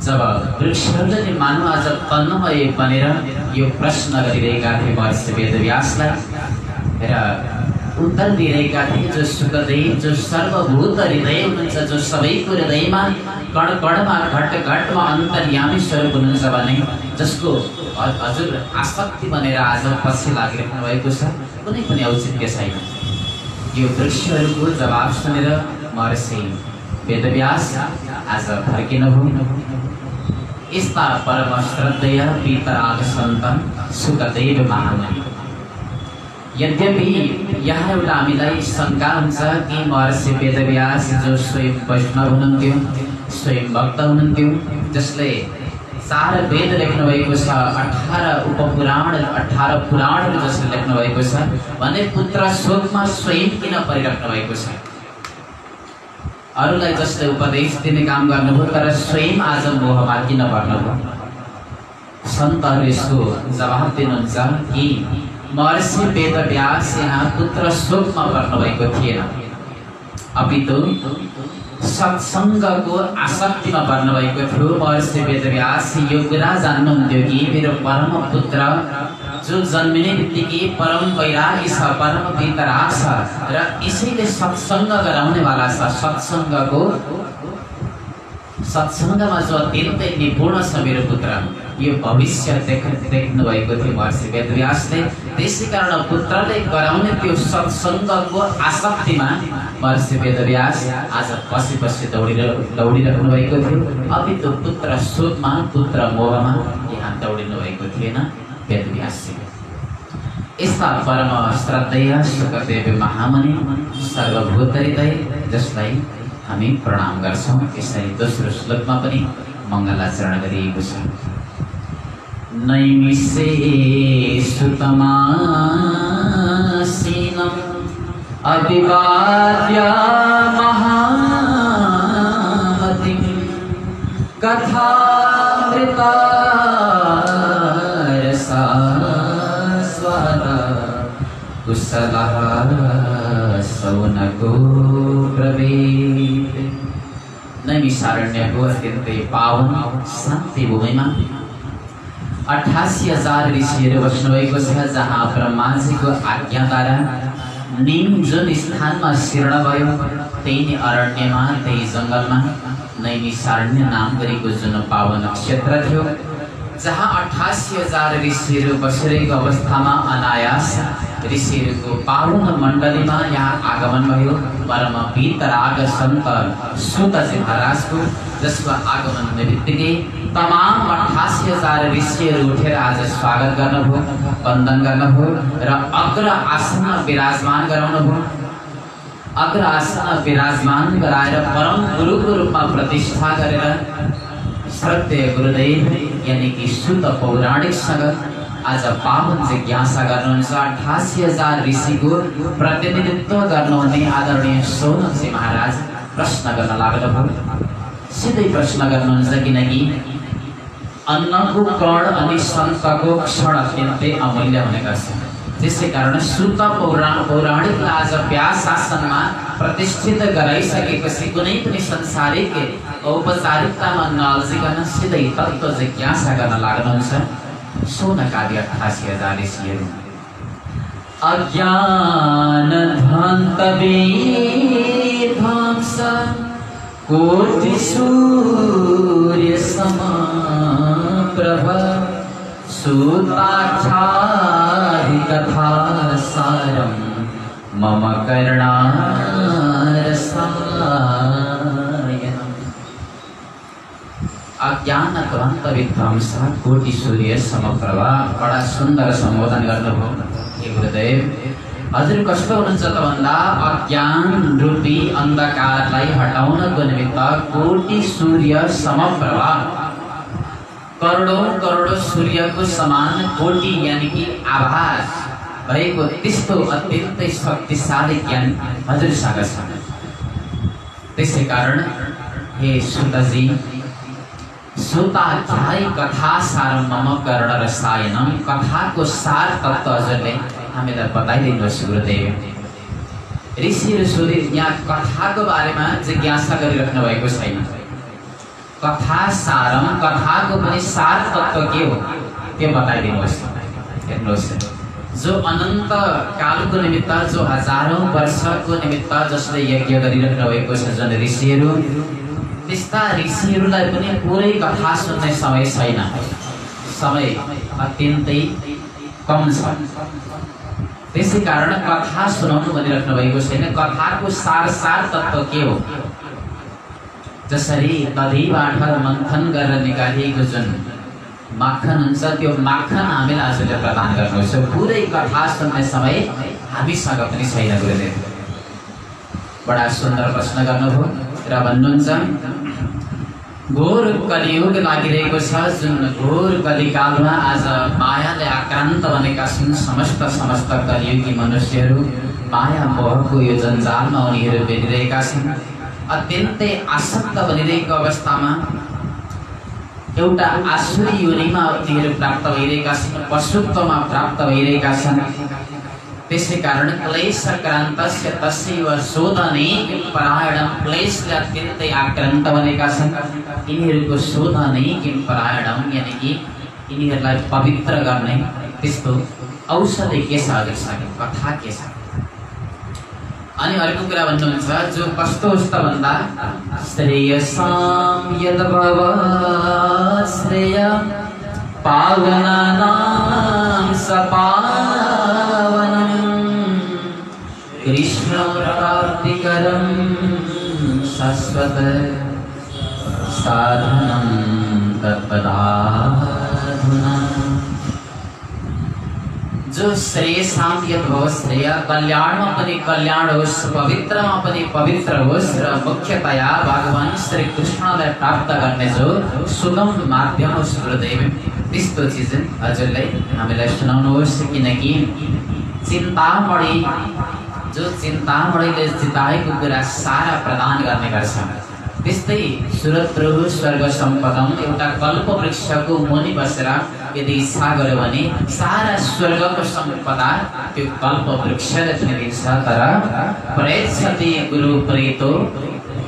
जब वृक्षहरूले नै मानव आज तन्मय बनेर यो प्रश्न गरिरहेका थिए महर्षि वेदव्यासलाई र उत्तर दिइरहेका थिए, जो शुकदेव, जो सर्वभूत हृदय हुनुहुन्छ, जो सबैको हृदयमा कण कणमा घट घटमा अन्तर्यामी स्वरूप हुनुहुन्छ भने जसको हजुर आसक्ति बनेर आज पछि लागिराख्नु भएको छ, कुनै पनि औचित्य छैन। यो वृक्षहरूको जवाब सुनेर महर्षि वेदव्यास आज फर्किनुभयो। यस्ता परम श्रद्धेय पितराग सन्तान शुकदेव महामुनि। यद्यपि यहाँ एउटा हामीलाई शङ्का हुन्छ कि महर्षि वेदव्यास जो स्वयं वैष्णव हुनुहुन्थ्यो, स्वयं भक्त हुनुहुन्थ्यो, जसले 4 वेद लेख्नु भएको छ, 18 उपपुराण, 18 पुराणहरू जसले लेख्नु भएको छ भने पुत्र शोकमा स्वयं किन परिराख्नु भएको छ? अरूलाई जसले उपदेश दिने काम गर्नुभयो तर स्वयं आज मोहमा किन पर्नुभयो? सन्तहरूले यसको जवाब दिनुहुन्छ कि महर्षि वेदव्यास यहाँ पुत्र शोकमा पर्नुभएको थिएन, अपितु सत्सङ्गको आसक्तिमा पर्नुभएको थियो। महर्षि वेदव्यास यो कुरा जान्नुहुन्थ्यो कि मेरो परम पुत्र जो जन्मिने बित्तिकै परम वैरागी छ, परम वितराग छ र यसैले सत्सङ्ग गराउनेवाला छ। सत्सङ्गमा जो अत्यन्तै निपुण छ मेरो पुत्र, यो भविष्य देख्नु भएको थियो महर्षि वेदव्यासले। त्यसै कारण पुत्रले गराउने त्यो सत्सङ्गको आसक्तिमा महर्षि वेदव्यास आज पछि पछि दौडिराख्नु भएको थियो, अपितु पुत्र शोकमा, पुत्र मोहमा यहाँ दौडिनु भएको थिएन वेदव्यासजी। यस्ता परम श्रद्धेय शुकदेव महामुनि सर्वभूत हृदय जसलाई हामी प्रणाम गर्छौँ। यसरी दोस्रो श्लोकमा पनि मङ्गलाचरण गरिएको छ। नैमिषे सुतमासीनम् अभिवाद्य महामतिं कथामृता रसास्वादा कुशलः सौनको ब्रवीत्। नैमिषारण्यको अत्यन्तै पावन शान्ति भूमिमा 88,000 ऋषिहरू बस्नुभएको छ, जहाँ ब्रह्माजीको आज्ञाद्वारा निम जुन स्थानमा शीर्ण भयो त्यही नै अरण्यमा, त्यही जङ्गलमा नैमिषारण्य नाम गरेको जुन पावन क्षेत्र थियो, जहाँ 88,000 ऋषिहरू बसिरहेको अवस्थामा अनायास ऋषिहरूको पावन मण्डलीमा यहाँ आगमन भयो। परम वीतराग सन्त सुतजी महाराजको, जसको आगमन हुने बित्तिकै तमाम 88,000 ऋषिहरू उठेर आज स्वागत गर्नुभयो, वन्दन गर्नुभयो र अग्र आसनमा विराजमान गराउनुभयो। अग्र आसनमा विराजमान गराएर परम गुरुको रूपमा प्रतिष्ठा गरेर श्रद्धेय गुरुदेव यानी कि सुत पौराणिकसँग आज पावन जिज्ञासा गर्नुहुन्छ। 88,000 ऋषिको प्रतिनिधित्व गर्नुहुने आदरणीय सौनकजी महाराज प्रश्न गर्न लाग्नुभयो। सिधै प्रश्न गर्नुहुन्छ, किनकि अन्नको कण अनि सन्तको क्षण अत्यन्तै अमूल्य हुने गर्छ। त्यसै कारण सुत पौराणिकलाई आज व्यास आसनमा प्रतिष्ठित गराइसकेपछि कुनै पनि संसारिक औपचारिकतामा नअल्झिकन सिधै तत्त्व जिज्ञासा गर्न लाग्नुहुन्छ। सौनकादि 88,000 ऋषिहरू अज्ञान ध्वंस कोटि सूर्य समप्रभ सुताख्याहि कथा सारं मम कर्णारसायनम्। अज्ञान ध्वंस विध्वंस कोटि सूर्य समप्रभ। बडा सुन्दर सम्बोधन गर्नुभयो हे गुरुदेव। हजुर कस्तो हुनुहुन्छ त भन्दा अज्ञान रूपी अन्धकारलाई हटाउनको निमित्त कोटि सूर्य समप्रभ, करोडौं करोडौं सूर्यको समान कोटि यानी कि आभास भएको त्यस्तो अत्यन्तै शक्तिशाली ज्ञान हजुरसँग छ। त्यसै कारण हे सुतजी, सुताख्यायि कथा सारं मम कर्णरसायनम्, कथाको सार तत्त्व हजुरले हामीलाई बताइदिनुहोस् गुरुदेव। ऋषिहरू सोधे, यहाँ कथाको बारेमा जिज्ञासा गरिराख्नु भएको छैन। कथा सारम, कथाको पनि सार तत्त्व के हो त्यो बताइदिनुहोस्। हेर्नुहोस्, जो अनन्त कालको निमित्त, जो हजारौं वर्षको निमित्त जसले यज्ञ गरिराख्नु भएको छ जुन ऋषिहरू, त्यस्ता ऋषिहरूलाई पनि पुरै कथा सुन्ने समय छैन। समय अत्यन्तै कम छ। त्यसै कारण कथा सुनाउनु भनिराख्नु भएको छैन। कथाको सार तत्त्व के हो? जसरी दधीबाट मन्थन गरेर निकालिएको जुन माखन हुन्छ, त्यो माखन हामीलाई आजले प्रदान गर्नुहोस्। पुरै कथा सुन्ने समय हामीसँग पनि छैन गुरुदेव। बडा सुन्दर प्रश्न गर्नुभयो र भन्नुहुन्छ, घोर कलियुग लागिरहेको छ। जुन घोर कलिकालमा आज मायाले आक्रान्त बनेका छन् समस्त कलियुगी मनुष्यहरू। माया मोहको यो जन्जालमा उनीहरू बेरिरहेका छन्। अत्यन्तै आसक्त बनिरहेको अवस्थामा एउटा आसुरी योनिमा उनीहरू प्राप्त भइरहेका छन्, पशुत्वमा प्राप्त भइरहेका छन्। त्यसै कारण क्लेशक्रान्तस्य तस्यैव शोधने किं परायणम्, क्लेशले अत्यन्तै आक्रान्त बनेका छन्। यिनीहरूको शोधने किं परायणम् यानी कि यिनीहरूलाई पवित्र गर्ने त्यस्तो औषधि के छ हजुरसँग, कथा के छ? अनि अर्को कुरा भन्नुहुन्छ, जो कस्तो होस् त भन्दा श्रेयसां यद्भवत् श्रेय पावनानां सपावनं कृष्णप्राप्तिकरं शाश्वत साधनं तत्पदाधुना। जो श्रेयसां यद्भवत् श्रेय, कल्याणमा पनि कल्याण होस्, पवित्रमा पनि पवित्र होस् र मुख्यतया भगवान श्री कृष्णलाई प्राप्त गर्ने जो सुगम माध्यम होस् गुरुदेव। त्यस्तो चिज हजुरले हामीलाई सुनाउनुहोस्, किनकि चिन्तामणि जो चिन्तामणिले जिताएको कुरा सारा प्रदान गर्ने गर्छ। त्यस्तै सुरत्रु स्वर्ग सम्पदम एउटा कल्पवृक्षको मुनि बसेर यदि इच्छा गर्यो भने सारा स्वर्गको सम्पदा त्यो कल्पवृक्षले पनि दिन्छ। तर प्रेक्षति गुरु प्रेतो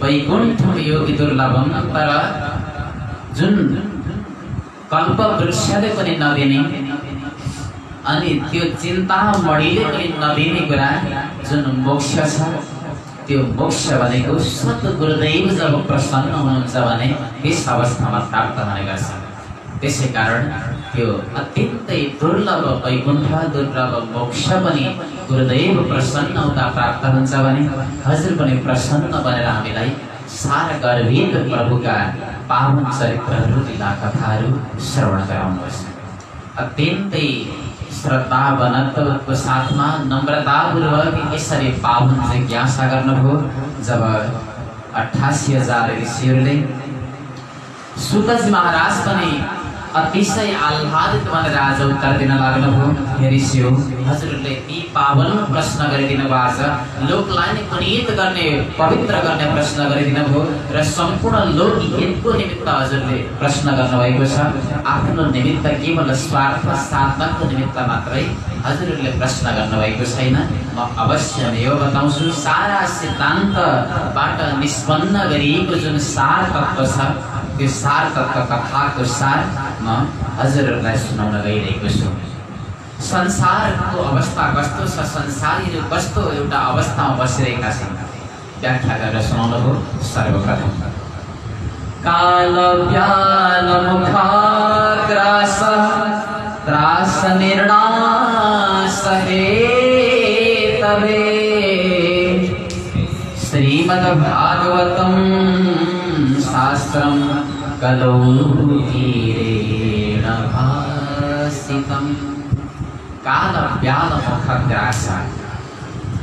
वैकुण्ठम योगी दुर्लभम, तर जुन कल्पवृक्षले पनि नदिने अनि त्यो चिन्तामणिले पनि नदिने कुरा जुन मोक्ष छ, त्यो मोक्ष भनेको सद्गुरुदेव जब प्रसन्न हुनुहुन्छ भने त्यस अवस्थामा प्राप्त हुने गर्छ। त्यसै कारण त्यो अत्यन्तै दुर्लभ वैकुण्ठ, दुर्लभ मोक्ष पनि गुरुदेव प्रसन्न हुँदा प्राप्त हुन्छ भने हजुर पनि प्रसन्न बनेर हामीलाई सारा गर्भित प्रभुका पावन चरित्रहरू, लीला कथाहरू श्रवण गराउनुहोस्। अत्यन्तै श्रद्धा बनत्वको साथमा नम्रतापूर्वक यसरी पावन जिज्ञासा गर्नुभयो। जब 88,000 ऋषिहरूले सुतजी महाराज पनि अतिशय आह्लादित बनेर आज उत्तर दिन लाग्नुभयो। हे ऋषियो, हजुरले ती पावन प्रश्न गरिदिनु भएको छ, लोकलाई नै पुनीत गर्ने, पवित्र गर्ने प्रश्न गरिदिनु भयो र सम्पूर्ण लोक हितको निमित्त हजुरले प्रश्न गर्नुभएको छ। आफ्नो निमित्त केवल स्वार्थ साधनको निमित्त मात्रै हजुरले प्रश्न गर्नुभएको छैन। म अवश्य नै यो बताउँछु, सारा सिद्धान्तबाट निष्पन्न गरिएको जुन सार तत्त्व छ, त्यो सार तत्त्व कथाको सार म हजुरहरूलाई सुनाउन गइरहेको छु। संसारको अवस्था कस्तो छ, संसारीहरू कस्तो एउटा अवस्थामा बसिरहेका छन्, व्याख्या गरेर सुनाउनुभयो। सर्वप्रथम काल व्याल मुखाग्रास त्रास निर्णास हे तवे श्रीमद्भागवतं शास्त्रं कलौ धीरेण भासितम्। काल व्याल मुखग्रास,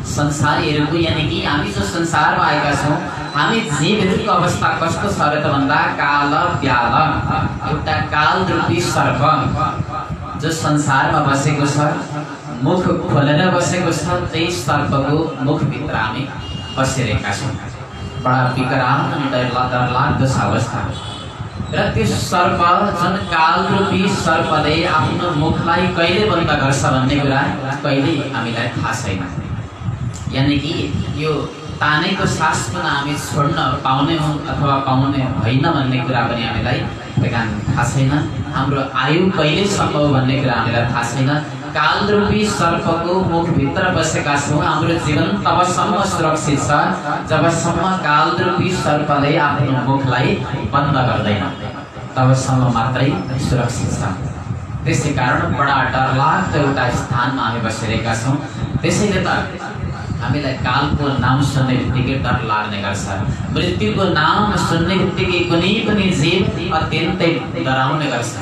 संसारीहरूको यानि कि हामी जो संसारमा आएका छौँ, हामी जीवहरूको अवस्था कस्तो छ र त भन्दा काल व्याल, एउटा काल रूपी सर्प जो संसारमा बसेको छ, मुख खोलेर बसेको छ, त्यही सर्पको मुखभित्र हामी बसिरहेका छौँ। बडा विकराल अनि डरलाग्दो छ अवस्था। र त्यो सर्प जुन काल रूपी सर्पले आफ्नो मुखलाई कहिले बन्द गर्छ भन्ने कुरा कहिले हामीलाई थाहा छैन। यानि कि यो तानेको सास पनि हामी छोड्न पाउने हौँ अथवा पाउने होइन भन्ने कुरा पनि हामीलाई थाहा छैन। हाम्रो आयु कहिलेसम्म हो भन्ने कुरा हामीलाई थाहा छैन। कालरूपी सर्पको मुखभित्र बसेका छौँ। हाम्रो जीवन तबसम्म सुरक्षित छ जबसम्म कालरूपी सर्पले आफ्नो मुखलाई बन्द गर्दैन, तबसम्म मात्रै सुरक्षित छ। त्यसै कारण बडा डरलाग्दो एउटा स्थानमा हामी बसिरहेका छौँ। त्यसैले त हामीलाई कालको नाम सुन्ने बित्तिकै डर लाग्ने गर्छ। मृत्युको नाम सुन्ने बित्तिकै कुनै पनि जीव अत्यन्तै डराउने गर्छ।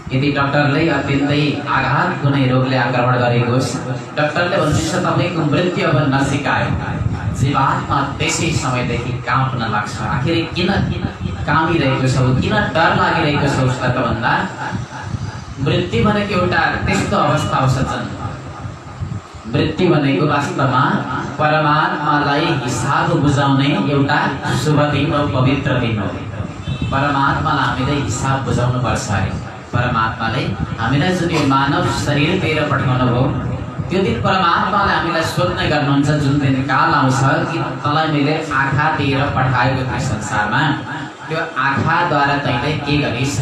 यदि डाक्टरले अत्यन्तै आघात कुनै रोगले आक्रमण गरेको होस्, डाक्टरले भन्छ तपाईँको मृत्यु अब नजिक आयो, जीवात्मा त्यसै समयदेखि काँप्न लाग्छ। आखिर किन काँपिरहेको छ, किन डर लागिरहेको छ उसलाई त भन्दा मृत्यु भनेको एउटा त्यस्तो अवस्था हो सज्जन। मृत्यु भनेको वास्तवमा परमात्मालाई हिसाब बुझाउने एउटा शुभ दिन हो, पवित्र दिन हो। परमात्मालाई हामीले हिसाब बुझाउनु पर्छ अरे। परमात्माले हामीलाई जुन यो मानव शरीर दिएर पठाउनु भयो, त्यो दिन परमात्माले हामीलाई सोध्ने गर्नुहुन्छ। जुन दिन काल आउँछ कि तँलाई मैले आँखा दिएर पठाएको थिएँ संसारमा, त्यो आँखाद्वारा तैँले के गरिस्?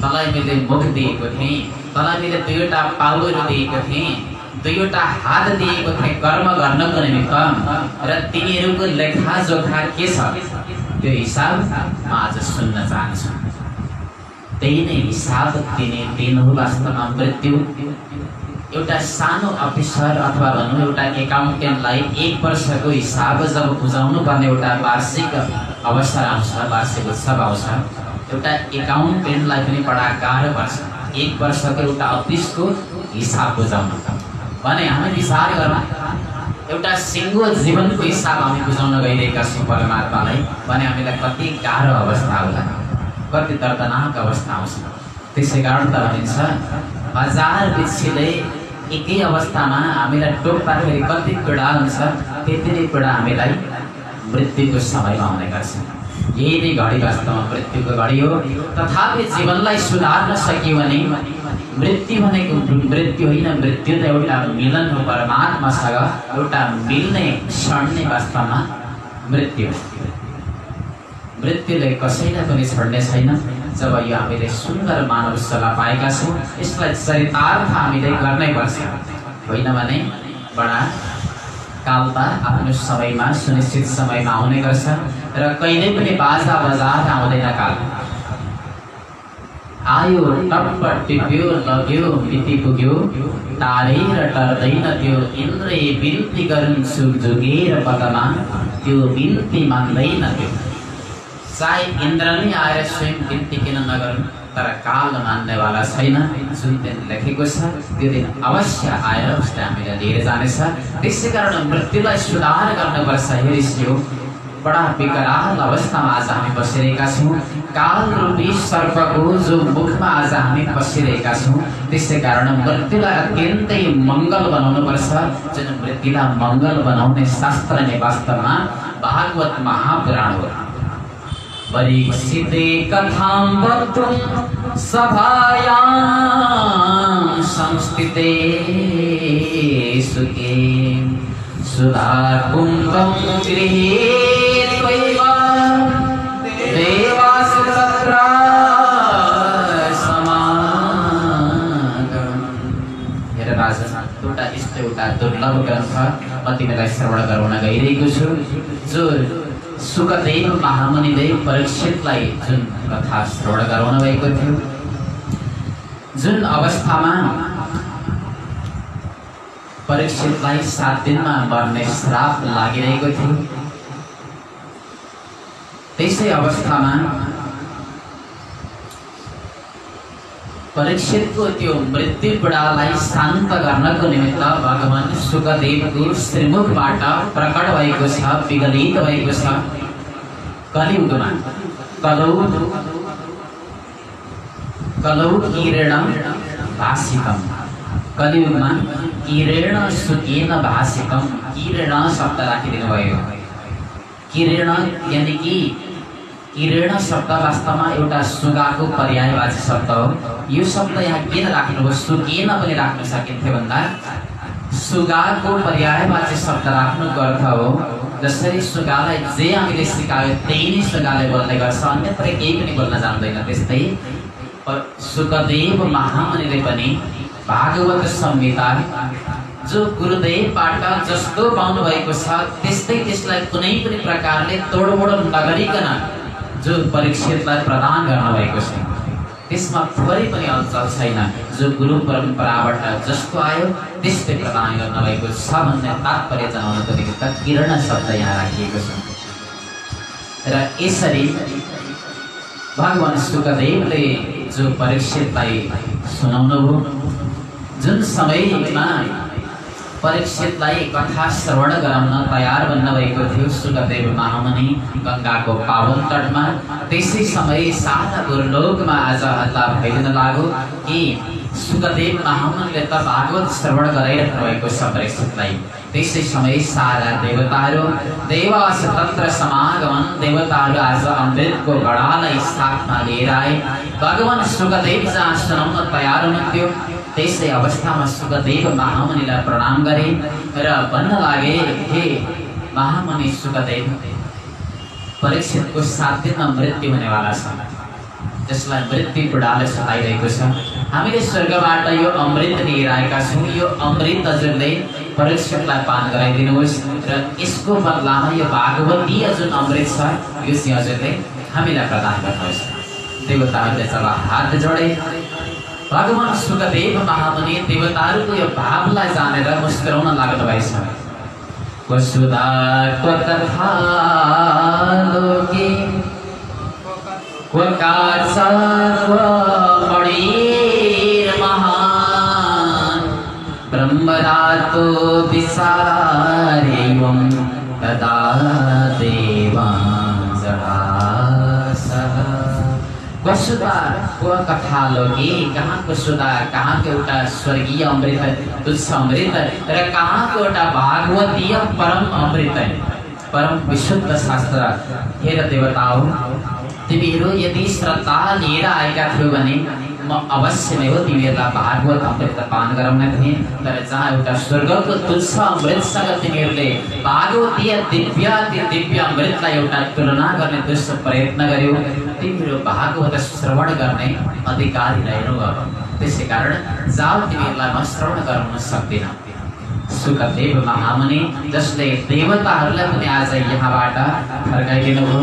तँलाई मैले मुख दिएको थिएँ, तँलाई मैले दुईवटा पाउहरू दिएको थिएँ, दुईवटा हात दिएको थिएँ कर्म गर्नको निमित्त, र तिनीहरूको लेखाजोखा के छ त्यो हिसाब म आज सुन्न चाहन्छु। त्यही नै हिसाब दिने दिन हो वास्तवमा मृत्यु। एउटा सानो अफिसर अथवा भनौँ एउटा एकाउन्टेन्टलाई 1 वर्षको हिसाब जब बुझाउनु पर्ने एउटा वार्षिक अवसर आउँछ, वार्षिक उत्सव आउँछ, एउटा एकाउन्टेन्टलाई पनि बडा गाह्रो पर्छ 1 वर्षको एउटा अफिसको हिसाब बुझाउनु। भने हामी विचार गरौँ, एउटा सिङ्गो जीवनको हिसाब हामी बुझाउन गइरहेका छौँ परमात्मालाई, भने हामीलाई कति गाह्रो अवस्था होला, कति दर्दनाक अवस्था आउँछ। त्यसै कारण त भनिन्छ हजार बिच्छीले एकै अवस्थामा हामीलाई टोक्दाखेरि कति पीडा हुन्छ त्यति नै पीडा हामीलाई मृत्युको समयमा आउने गर्छ। यही नै घडी वास्तवमा मृत्युको घडी हो। तथापि जीवनलाई सुधार्न सकियो भने मृत्यु भनेको मृत्यु होइन, मृत्यु त एउटा मिलन हो परमात्मासँग, एउटा मिल्ने क्षण नै वास्तवमा मृत्यु। मृत्युले कसैलाई पनि छोड्ने छैन। जब यो हामीले सुन्दर मानव सल्लाह पाएका छौँ यसलाई चरितार्थ हामीले गर्नै पर्छ, होइन भने बडा कालता आफ्नो समयमा सुनिश्चित समयमा आउने गर्छ र कहिले पनि बाजा बजाएर आउँदैन। काल आयो टप्प टिप्यो लग्यो मिति पुग्यो टारेर टर्दैन त्यो इन्द्र बिन्ती गरुन् सुख जोगेर पदमा त्यो बिन्ती मान्दैन त्यो। चाहे इन्द्र नै आएर स्वयं बिन्ती किन नगर्नु तर काल मान्नेवाला छैन। जुन दिन लेखेको छ त्यो दिन अवश्य आएर उसले हामीलाई लिएर जानेछ। त्यसै कारण मृत्युलाई सुधार गर्नुपर्छ। हेरिसियो बडा विकराल अवस्थामा आज हामी बसिरहेका छौँ। काल रूपी सर्पको जो मुखमा आज हामी बसिरहेका छौँ त्यसै कारण मृत्युलाई अत्यन्तै मङ्गल बनाउनुपर्छ। जुन मृत्युलाई मङ्गल बनाउने शास्त्र नै वास्तवमा भागवत महापुराण हो। परीक्षिते कथां वक्तुं सभायां संस्थिते सुखे सुधा कुम्भं गृहीत्वैव देवासु तत्र समागमम्। हेर राजन, एउटा दुर्लभ ग्रन्थ म तिमीलाई श्रवण गराउन गइरहेको छु। जो सुकदेव महामुनिले परीक्षितलाई जुन कथा श्रवण गराउनु भएको थियो, जुन अवस्थामा परीक्षितलाई 7 दिनमा मर्ने श्राप लागिरहेको थियो, त्यसै अवस्थामा परीक्षितको त्यो मृत्यु पीडालाई शान्त गर्नको निमित्त भगवान सुकदेवको श्रीमुखबाट प्रकट भएको छ, विगलित भएको छ। कलियुगमा कलौ किरण भाषितम, कलियुगमा किरण सुकेन भाषितम। किरण शब्द राखिदिनु भयो। किरण यानि कि किरण शब्द वास्तवमा एउटा सुगाको पर्यायवाची शब्द हो। यो शब्द यहाँ किन राख्नुभयो? सुकेन पनि राख्न सकिन्थ्यो भन्दा सुगाको पर्यायवाची शब्द राख्नुको अर्थ हो जसरी सुगालाई जे हामीले सिकायो त्यही नै सुगाले बोल्ने गर्छ, अन्यत्र केही पनि बोल्न जान्दैन। त्यस्तै सुकदेव महामुनिले पनि भागवत संहिता जो गुरुदेवबाट जस्तो पाउनु भएको छ त्यस्तै त्यसलाई कुनै पनि प्रकारले तोडमोड नगरिकन जो परीक्षितलाई प्रदान गर्नुभएको छ त्यसमा थोरै पनि अल्छल छैन। जो गुरु परम्पराबाट जस्तो आयो त्यस्तै प्रदान गर्नुभएको छ भन्ने तात्पर्य जनाउनको निमित्त किरण शब्द यहाँ राखिएको छ। र यसरी भगवान सुकदेवले जो परीक्षितलाई सुनाउनुभयो, जुन समयमा परीक्षितलाई कथा श्रवण गराउन तयार बन्नुभएको थियो सुकदेव महामुनि गङ्गाको पावन तटमा, त्यसै समय सारा गुरुलोकमा आज हल्ला फैलिन लाग्यो कि सुकदेव महामुनिले त भागवत श्रवण गराइरहनु भएको छ परीक्षितलाई। त्यसै समय सारा देवताहरू देवास तन्त्र समागमन, देवताहरू आज अमृतको गडालाई साथमा लिएर आए। भगवान सुकदेव जहाँ सुनाउन तयार हुनुहुन्थ्यो त्यसै अवस्थामा सुकदेव महामुनिलाई प्रणाम गरे र भन्न लागे, हे महामुनि सुकदेव, परीक्षितको 7 दिनमा मृत्यु हुनेवाला छ, जसलाई मृत्यु पीडाले सताइरहेको छ। हामीले स्वर्गबाट यो अमृत लिएर आएका छौँ। यो अमृत हजुरले परीक्षितलाई पान गराइदिनुहोस् र यसको बदलामा यो भागवतीय जुन अमृत छ यो चाहिँ हजुरले हामीलाई प्रदान गर्नुहोस्। देवताहरूले जब हात जोडे भगवान सुकदेव महामुनि देवताहरूको यो भावलाई जानेर मुस्कुराउन लाग्नु भएछ। वसुधा कथा लोके महान ब्रह्मदातो विसारेवं तदा देवांसः वसुधाको कथा लोके कहाँको सुधा, कहाँको एउटा स्वर्गीय अमृत, तुच्छ अमृत र कहाँको एउटा भागवतीय परम अमृत, परम विशुद्ध शास्त्र। हेर देवताओं, तिमीहरू यदि श्रद्धा लिएर आएका थियौ भने म अवश्य नै हो तिमीहरूलाई भागवत अमृत पान गराउने थिएँ। तर जहाँ एउटा स्वर्गको तुच्छ अमृतसँग तिमीहरूले भागवतीय दिव्य अमृतलाई एउटा तुलना गर्ने दुष्ट प्रयत्न गर्यो, तिमीहरू भागवत श्रवण गर्ने अधिकारी रहेनौ। अब त्यसै कारण जाऊ, तिमीहरूलाई म श्रवण गराउन सक्दिनँ। सुकदेव महामुनि, जसले देवताहरूलाई पनि आज यहाँबाट फर्काइदिनु भयो।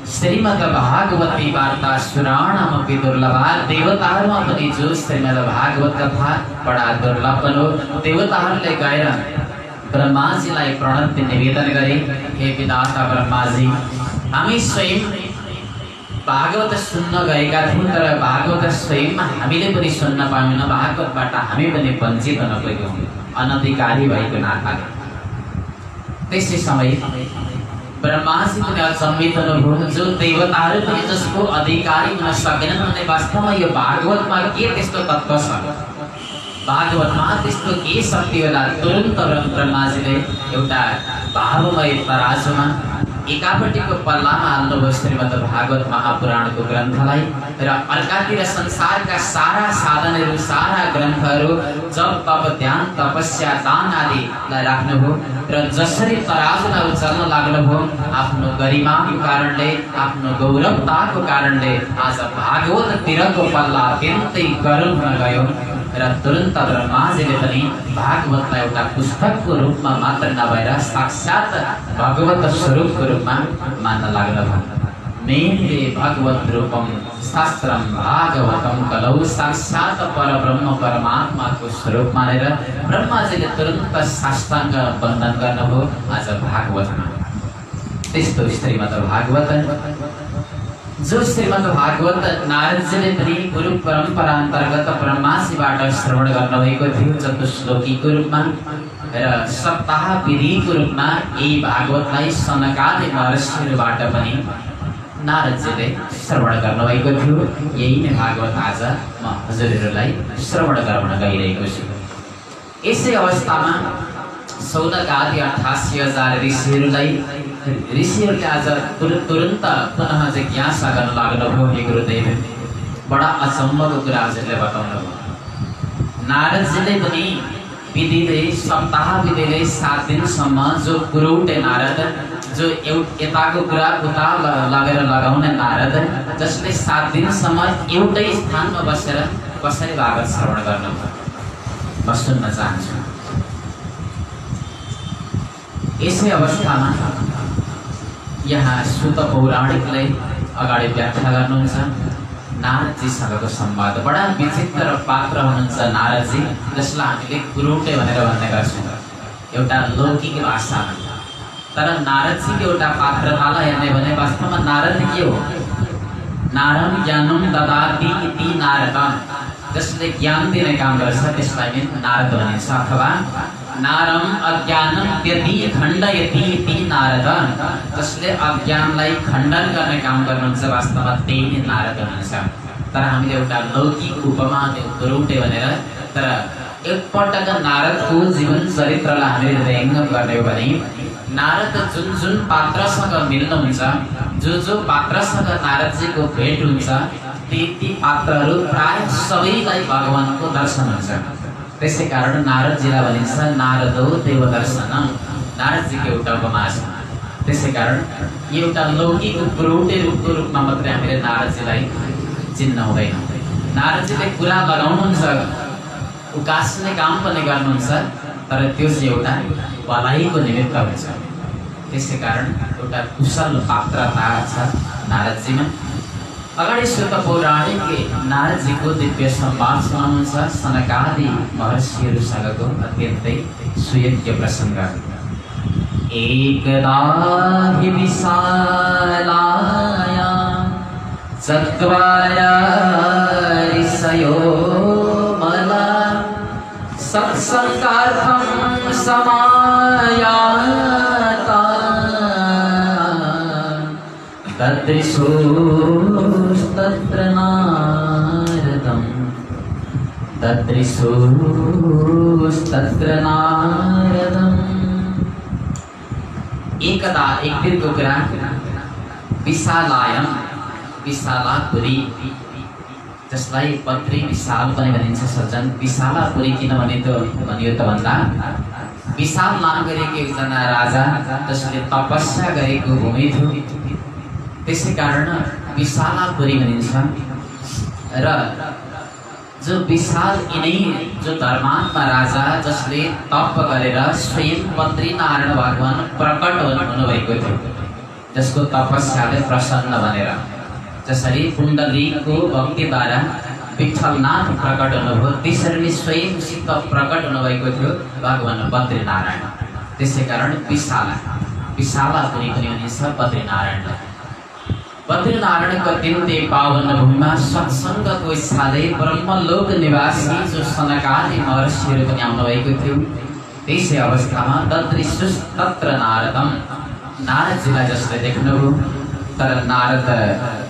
श्रीमद् भागवती वार्ता सुराणमपि दुर्लभा, देवताहरूमा पनि जो श्रीमद् भागवत कथा बडा दुर्लभ हो। देवताहरूले गएर ब्रह्माजीलाई प्रणति निवेदन गरे, हे विधाता ब्रह्माजी, हामी स्वयं भागवत सुन्न गएका थियौँ, तर भागवत स्वयं हामीले पनि सुन्न पाएनौँ। भागवतबाट हामी पनि वञ्चित हुन पुग्यौँ अनधिकारी भएको नाताले। त्यसै समय ब्रह्माजी पनि अचम्मित हुनुभयो, जो देवताहरू पनि जसको अधिकारी हुन सकेनन् भने वास्तवमा यो भागवतमा के त्यस्तो तत्त्व छ, भागवतमा त्यस्तो के शक्ति होला। तुरुन्त ब्रह्माजीले एउटा भावमय तराजुमा एकापट्टिको पल्लामा हाल्नुभयो श्रीमद् भागवत महापुराणको ग्रन्थलाई, र अर्कातिर संसारका सारा साधनहरू, सारा ग्रन्थहरू, जप तप ध्यान तपस्या दान आदिलाई राख्नुभयो। र जसरी तराजुलाई उचाल्न लाग्नुभयो, आफ्नो गरिमाको कारणले, आफ्नो गौरवताको कारणले आज भागवततिरको पल्ला अत्यन्तै गरुङ हुन गयो। र तुरन्त ब्रह्माजीले पनि भागवतलाई एउटा पुस्तकको रूपमा मात्र नभएर साक्षात भगवत स्वरूपको रूपमा मान्न लाग्नुभयो। मेरे भगवत रूपम शास्त्रम भागवतम कलौ, साक्षात परब्रह्म परमात्माको स्वरूप मानेर ब्रह्माजीले तुरन्त साष्टाङ्ग वन्दन गर्नुभयो आज भागवतमा। त्यस्तो श्रीमद् भागवत, जो श्रीमद् भागवत नारदजीले पनि गुरु परम्परा अन्तर्गत ब्रह्माजीबाट श्रवण गर्नुभएको थियो चतुश्लोकीको रूपमा, र सप्ताह विधिको रूपमा यी भागवतलाई सनकादि महर्षिहरूबाट पनि नारदजीले श्रवण गर्नुभएको थियो। यही नै भागवत आज म हजुरहरूलाई श्रवण गराउन गइरहेको छु। यसै अवस्थामा सौनकादि 88,000 ऋषिहरूले आज तुरन्त पुनः जिज्ञासा गर्न लाग्नुभयो। हे गुरुदेव, बडा अचम्मको कुरा हजुरले बताउनुभयो। नारदजीले पनि विधिले, सप्ताह विधिले 7 दिनसम्म जो कुरुटे नारद, जो यताको कुरा उता लगेर लगाउने नारद, जसले 7 दिनसम्म एउटै स्थानमा बसेर कसरी भागवत श्रवण गर्नुभयो, म सुन्न चाहन्छु। यसै अवस्थामा यहाँ सुत पौराणिकले अगाडि व्याख्या गर्नुहुन्छ नारदजीसँगको संवाद। बडा विचित्र पात्र हुनुहुन्छ नारदजी, जसलाई हामीले कुरुटे भनेर भन्ने गर्छौँ एउटा लौकिक भाषामा। तर नारदजीको एउटा पात्रतालाई हेर्ने भने वास्तवमा नारद के हो? नारम ज्ञानम ददाति इति नारद, जसले ज्ञान दिने काम गर्छ त्यसलाई नारद भनिन्छ। अथवा नारम अज्ञानम त्यति खण्डयति इति नारद, जसले अज्ञानलाई खण्डन गर्ने काम गर्नुहुन्छ वास्तवमा त्यही नै नारद हुनुहुन्छ। तर हामीले एउटा लौकिक उपमा कुरुटे भनेर, तर एकपटक नारदको जीवन चरित्रलाई हामीले व्यङ्ग्य गर्ने हो भने नारद जुन पात्रसँग मिल्नुहुन्छ, जो पात्रसँग नारदजीको भेट हुन्छ, ती पात्रहरू प्राय सबैलाई भगवानको दर्शन हुन्छ। त्यसै कारण नारदजीलाई भनिन्छ नारदो देव दर्शनम, नारदजीको एउटा उपमा छ। त्यसै कारण यो एउटा लौकिक कुरुटे रूपको रूपमा मात्रै हामीले नारदजीलाई चिन्न हुँदैन। नारदजीले कुरा लगाउनुहुन्छ, उकास्ने काम पनि गर्नुहुन्छ, तर त्यो चाहिँ एउटा भलाइको निमित्त हुन्छ। त्यसै कारण एउटा कुशल पात्रता छ नारदजीमा। अगाडि सुत पौराणिकले नारदजीको दिव्य संवाद सुनाउनुहुन्छ सनकादि महर्षिहरूसँगको अत्यन्तै सुयोग्य प्रसङ्ग। एकदा हि विशालाया चत्वार ऋषयो मला सत्सङ्गार्थं समायाता तदा ददृशोस्तत्र नारदम् ददृशोस्तत्र नारदम्। एकदा एक दिनको कुरा विशालायन विशालापुरी जसलाई पत्री विशाल पनि भनिन्छ सज्जन। विशालापुरी किन भनियो त भन्दा विशाल नाम गरेको एकजना राजा जसले तपस्या गरेको भूमि थियो, त्यसै कारण विशालापुरी भनिन्छ। र जो विशाल यिनै जो धर्मात्मा राजा जसले तप गरेर स्वयं पत्री नारायण भगवान प्रकट हुनुभएको थियो, जसको तपस्याले प्रसन्न बनेर जसरी पुण्डरीकको भक्तिद्वारा विठ्ठलनाथ प्रकट हुनुभयो, त्यसरी स्वयं सिद्ध प्रकट हुनुभएको थियो भगवान बद्रीनारायण। त्यसै कारण विशालापुरी पनि भनिन्छ बद्रीनारायण। बद्रीनारायणको अत्यन्तै पावन भूमिमा सत्सङ्गको इच्छाले ब्रह्मलोक निवासी जो सनकादि महर्षिहरू पनि आउनुभएको थियो। त्यसै अवस्थामा ददृशोस्तत्र नारदम्, नारदजीलाई जसले देख्नुभयो, तर नारद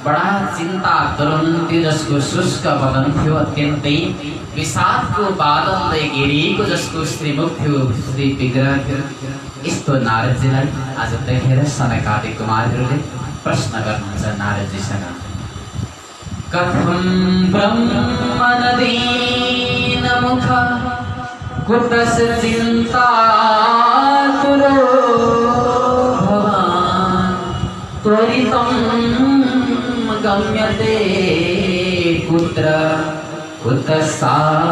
बडा चिन्ता तुरुन्थ्यो, जसको शुष्क बदन थियो, अत्यन्तै विषादको बादलले घेरिएको जसको श्रीमुख थियो, श्री विग्रह थियो। यस्तो नारदजीलाई आज देखेर सनकादि कुमारहरूले प्रश्न गर्नुहुन्छ नारदजीसँग, कथं ब्रह्मनदीन मुख कुतस चिन्तातुरो भवान् त्वरितं गम्यते कुत्र कुतसागमनं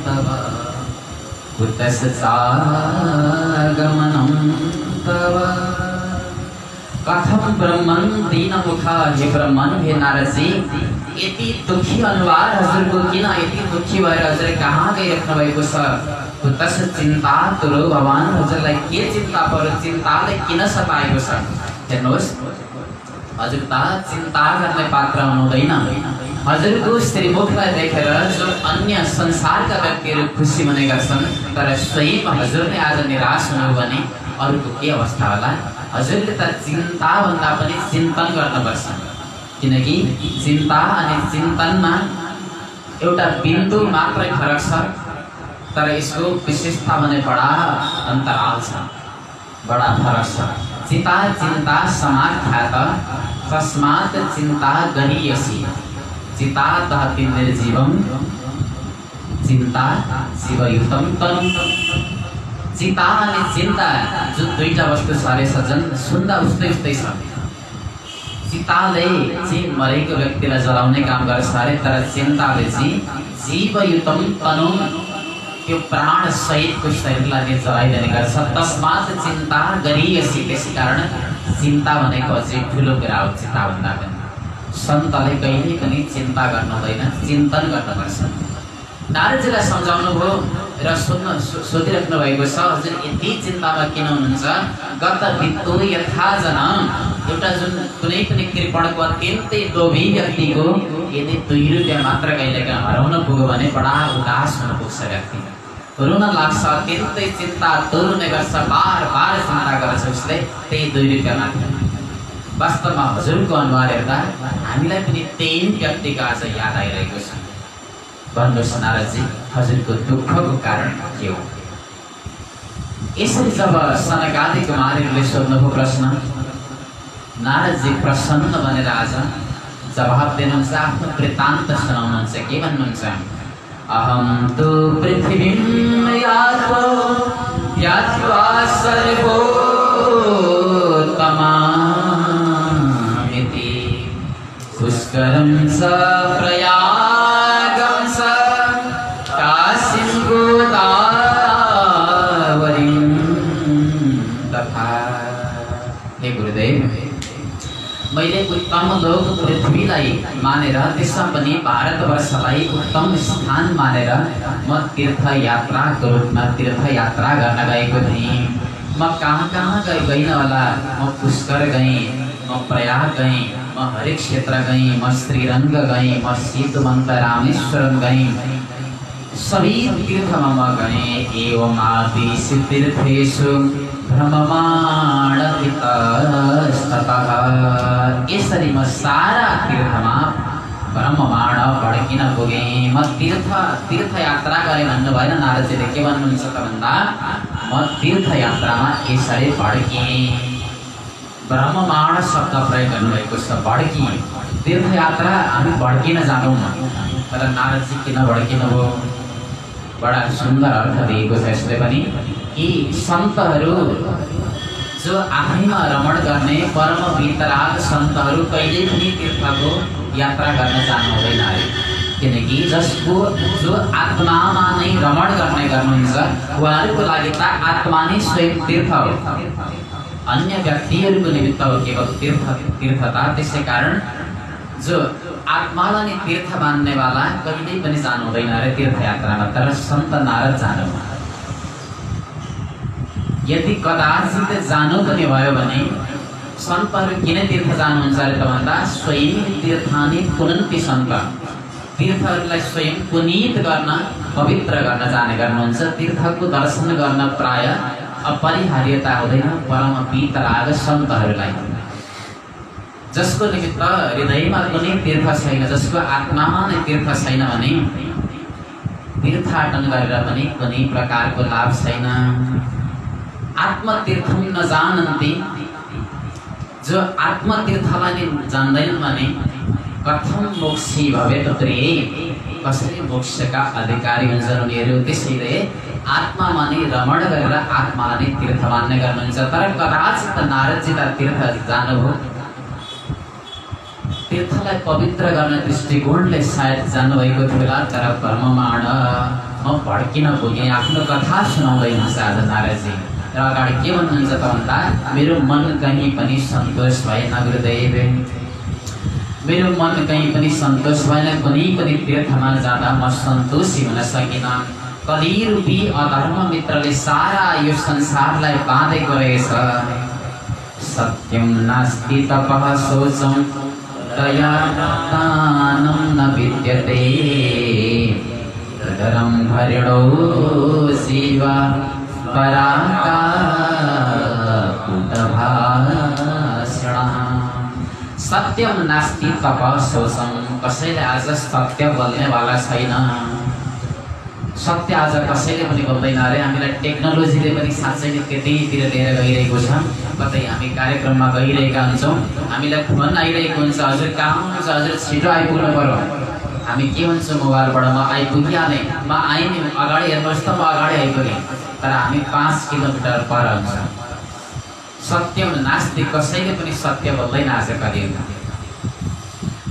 तव कुतसागमनं तव। कथम ब्रह्मन दीन मुख, हे ब्रह्मन हे नारदजी यति दुखी अनुहार हजुरको किन, यति दुखी भएर हजुर कहाँ गइराख्नु भएको छ? कुतस चिन्ता तुरो भगवान, हजुरलाई के चिन्ता पर्यो, चिन्ताले किन सताएको छ? हेर्नुहोस् हजुर त चिन्ता गर्ने पात्र हुनुहुँदैन। हजुरको श्रीमुखलाई देखेर जो अन्य संसारका व्यक्तिहरू खुसी हुने गर्छन्, तर स्वयं हजुरले आज निराश हुनु भने अरूको के अवस्था होला? हजुरले त चिन्ता भन्दा पनि चिन्तन गर्नुपर्छ, किनकि चिन्ता अनि चिन्तनमा एउटा बिन्दु मात्रै फरक छ, तर यसको विशेषता भने बडा अन्तराल छ, बडा फरक छ। चिता चिन्ता समाख्यात तस्मात् चिन्ता गरीयसी, चिता दहति निर्जीवं चिन्ता शिवयुतं तनुं। चिता अनि चिन्ता जो दुईटा वस्तु छ रे सज्जन, सुन्दा उस्तै उस्तै छ। चिताले चाहिँ मरेको व्यक्तिलाई जलाउने काम गर्छ अरे, तर चिन्ताले चाहिँ जीवयुतं तनुं, त्यो प्राण सहितको शरीरलाई जलाइदिने गर्छ। तस्मात् चिन्ता गरीयसी, त्यसै कारण चिन्ता भनेको अझै ठुलो कुरा हो। चिन्ता भन्दा पनि सन्तले कहिले पनि चिन्ता गर्नु हुँदैन, चिन्तन गर्नुपर्छ। नारदजीलाई सम्झाउनु भयो र सोधिराख्नु भएको छ, हजुर यति चिन्तामा किन हुनुहुन्छ? गत वित्तो यथा जना, एउटा जुन कुनै पनि कृपणको अत्यन्तै लोभी व्यक्तिको यदि 2 रुपियाँ मात्र कहिलेकाहीँ हराउन पुग्यो भने बडा उदास हुन पुग्छ व्यक्ति, रुन लाग्छ, अत्यन्तै चिन्ता तुरुने गर्छ, बार बार चिन्ता गर्छ उसले, त्यही 2 रुपियाँ मात्र। वास्तवमा हजुरको अनुहार हेर्दा हामीलाई पनि त्यही व्यक्तिको आज याद आइरहेको छ। भन्नुहोस् नारदजी, हजुरको दुःखको कारण के हो? यसरी जब सनकादि कुमारहरूले सोध्नुभयो प्रश्न, नारदजी प्रसन्न बनेर आज जवाब दिनुहुन्छ, आफ्नो वृत्तान्त सुनाउनुहुन्छ। के भन्नुहुन्छ? अहम तु पृथ्वीं यात्वा सर्वोत्तमामिति पुष्करं स प्रयागं स काशीं गोदावरीं तथा। हे गुरुदेव, मैले उत्तम लोक पृथ्वीलाई मानेर, त्यसमा पनि भारतवर्षलाई उत्तम स्थान मानेर म तीर्थयात्राको रूपमा तीर्थयात्रा गर्न गएको थिएँ। म कहाँ कहाँ गइनँ होला? म पुष्कर गएँ, म प्रयाग गएँ, म हरिक क्षेत्र गएँ, म श्रीरङ्ग गएँ, म सेतुवन्त रामेश्वरम गएँ। सबै तीर्थमा म गएँ एवं आदिश तीर्थेषु भ्रममाण इतस्ततः। यसरी म सारा तीर्थमा भ्रममाण भड्किन पुगेँ। म तीर्थयात्रा गरेँ भन्नु भएन नारदजीले, के भन्नुहुन्छ त भन्दा म तीर्थयात्रामा यसरी भड्किएँ। भ्रममाण शब्द प्रयोग गर्नुभएको छ, भड्किएँ। तीर्थयात्रा हामी भड्किन जाँदैनौँ, तर नारदजी किन भड्किनु भयो? बडा सुन्दर अर्थ दिएको छ यसले पनि। यी सन्तहरू जो आफैमा रमण गर्ने परम वितराग सन्तहरू कहिल्यै पनि तीर्थको यात्रा गर्न जानु हुँदैन अरे। किनकि जो आत्मामा नै रमण गर्नुहुन्छ उहाँहरूको लागि त आत्मा नै स्वयं तीर्थ हो, अन्य व्यक्तिहरूको निमित्त हो केवल तीर्थता। त्यसै कारण जो आत्मालाई नै तीर्थ मान्नेवाला कहिल्यै पनि जानु हुँदैन अरे तीर्थयात्रामा। तर सन्त नारद जानु, यदि कदाचित जानु पनि भयो भने सन्तहरू किन तीर्थ जानुहुन्छ अरे त भन्दा स्वयं तीर्थानि पुनन्ति सन्त, तीर्थहरूलाई स्वयं पुनीत गर्न पवित्र गर्न जाने गर्नुहुन्छ। तीर्थको दर्शन गर्न प्राय अपरिहार्यता हुँदैन परम वितराग सन्तहरूलाई। जसको निमित्त हृदयमा कुनै तीर्थ छैन, जसको आत्मामा नै तीर्थ छैन भने तीर्थाटन गरेर पनि कुनै प्रकारको लाभ छैन। आत्मतीर्थम नजानन्ति, जो आत्मतीर्थलाई नै जान्दैनन् भने कथम मोक्षी भवेत प्रिय, कसरी मोक्षका अधिकारी हुन्छन् उनीहरू। त्यसैले आत्मामा नै रमण गरेर आत्मालाई नै तीर्थ मान्ने गर्नुहुन्छ। तर कदाचित नारदजी त तीर्थ जानुभयो, तीर्थलाई पवित्र गर्ने दृष्टिकोणले सायद जानुभएको थियो होला। तर भ्रममाण म भड्किन पुगेँ। आफ्नो कथा सुनाउँदै हुनुहुन्छ आज नारदजी र अगाडि के भन्नुहुन्छ त भन्दा मेरो मन कहीँ पनि सन्तोष भएन गुरुदेव, मेरो मन कहीँ पनि सन्तोष भएन। कुनै पनि तीर्थमा जाँदा म सन्तोषी हुन सकिनँ। कलिरूपी अधर्म मित्रले सारा यो संसारलाई बाँधेको रहेछ। सत्यम नास्ति तपः शोचम दयादानं न विद्यते, हृदयं हरिणो शिव पराकाकुटभाषणः। सत्यम नास्ति तपः शोचम, कसैले आज सत्य बोल्नेवाला छैन। सत्य आज कसैले पनि बोल्दैन अरे। हामीलाई टेक्नोलोजीले पनि साँच्चै नै त्यतैतिर लिएर गइरहेको छ। कतै हामी कार्यक्रममा गइरहेका हुन्छौँ, हामीलाई फोन आइरहेको हुन्छ, हजुर कहाँ हुनुहुन्छ, हजुर छिटो आइपुग्नु पर्यो। हामी के भन्छौँ मोबाइलबाट, म आइपुगिहालेँ, म आएँ नि, अगाडि हेर्नुहोस् त म अगाडि आइपुगेँ। तर हामी 5 किलोमिटर पर हुन्छ। सत्यम नास्ति, कसैले पनि सत्य बोल्दैन आज कलियुगमा।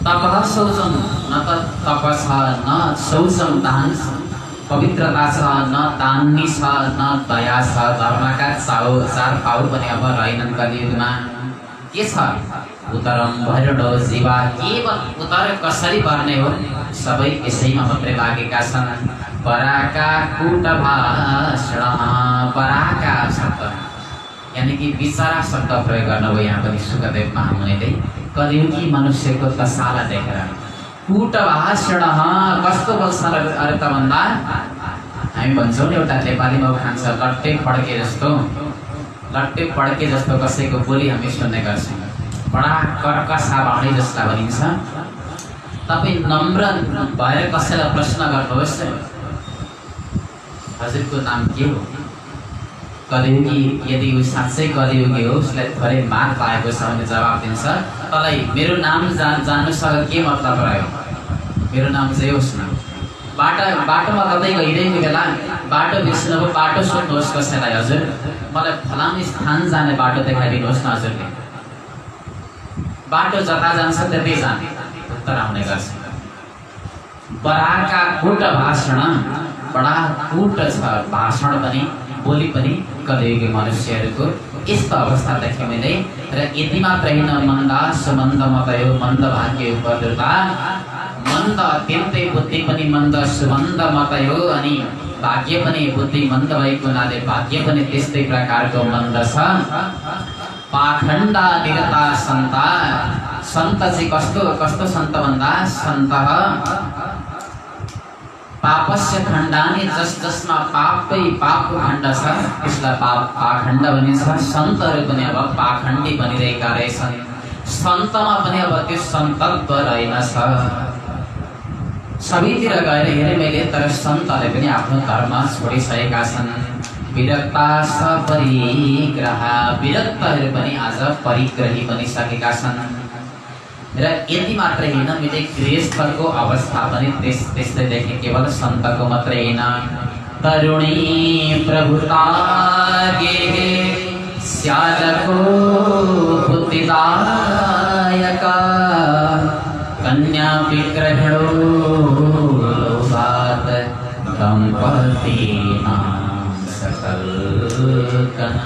तपः शौचम, न त तप छ न शौचम दान पवित्रता छ, न दानी छ न दया छ। धर्मका चार पाउ पनि अब रहेनन् कलियुगमा। के छ उतरम भैरडो जीवा, केवल उतर कसरी पर्ने हो सबै यसैमा मात्रै लागेका छन्। पराका कुटभाषण, पराका शब्द यानी कि विचारा शब्द प्रयोग गर्नुभयो यहाँ पनि सुखदेव महामुनिले कलियुगी मनुष्यको दशालाई देखेर। कुटभाषण कस्तो बोल्छन् अरे त भन्दा हामी भन्छौँ नि एउटा नेपालीमा उखान छ, लट्टे फड्के जस्तो, लट्टे फड्के जस्तो कसैको बोली हामी सुन्ने गर्छौँ। बडा कर्कशा वाणी जसलाई भनिन्छ। तपाईँ नम्र भएर कसैलाई प्रश्न गर्नुहोस्, हजुरको नाम के हो? कलियुगी यदि ऊ साँच्चै कलियुगी हो, उसलाई थोरै मार पाएको छ भने जवाब दिन्छ, तँलाई मेरो नाम जान्नुसँग के मतलब रह्यो? मेरो नाम चाहिँ होस् न। बाटोमा कतै गइरहेको बेला बाटो बिर्सिनुभयो, बाटो सोध्नुहोस् कसैलाई, हजुर मलाई फलानु स्थान जाने बाटो देखाइदिनुहोस् न हजुरले। बाटो जता जान्छ त्यतै जाने उत्तर आउने गर्छ। बराका कुट भाषण, बडा कुट छ भाषण पनि बोली पनि कलियुगी मनुष्यहरूको। यस्तो अवस्था देखेँ मैले। र यति मात्र होइन, मन्दा सुमन्द मतयो मन्द भाग्य उपद्रुता, मन्द अत्यन्तै बुद्धि पनि मन्द सुमन्द मतयो, अनि भाग्य पनि बुद्धि मन्द भएको हुनाले भाग्य पनि त्यस्तै प्रकारको मन्द छ। पाखण्डा निरता सन्त, सन्त चाहिँ कस्तो कस्तो सन्त भन्दा सन्त पापस्य खण्डानि जसमा पापै पापको खण्ड छ त्यसलाई पाखण्ड भनिन्छ। सन्तहरू पनि अब पाखण्डी बनिरहेका रहेछन्। सन्तमा पनि अब त्यो सन्तत्व रहेनछ। सबैतिर गएर हेरेँ मैले, तर सन्तले पनि आफ्नो धर्म छोडिसकेका छन्। विरक्ता सपरिग्रह, विरक्तहरू पनि आज परिग्रही बनिसकेका छन्। र यति मात्र होइन, मैले गृहस्थको अवस्था पनि त्यस्तै देखेँ। केवल सन्तको मात्रै होइन, तरुणी प्रभुता गे स्यालको बुद्धिदायक कन्या विग्रहणो लोभात दम्पतीनां सकल कना।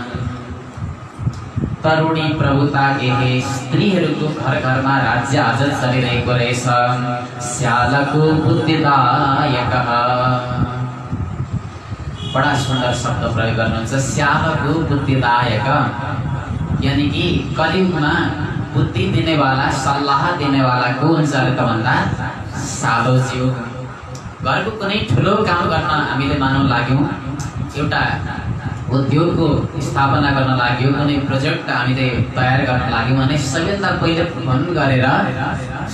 तरुणी प्रभुता के स्त्रीहरूको घर घरमा राज्य आज चलिरहेको रहेछ। स्यालको बुद्धिदायक, बडा सुन्दर शब्द प्रयोग गर्नुहुन्छ, स्यालको बुद्धिदायक। यानी कि कलियुगमा बुद्धि दिनेवाला, सल्लाह दिनेवाला को हुन्छ त भन्दा सालोज्यू। घरको कुनै ठुलो काम गर्न हामीले मानौँ लाग्यौँ, एउटा उद्योगको स्थापना गर्न लाग्यो, कुनै प्रोजेक्ट हामीले तयार गर्न लाग्यौँ भने सबैभन्दा पहिले फोन गरेर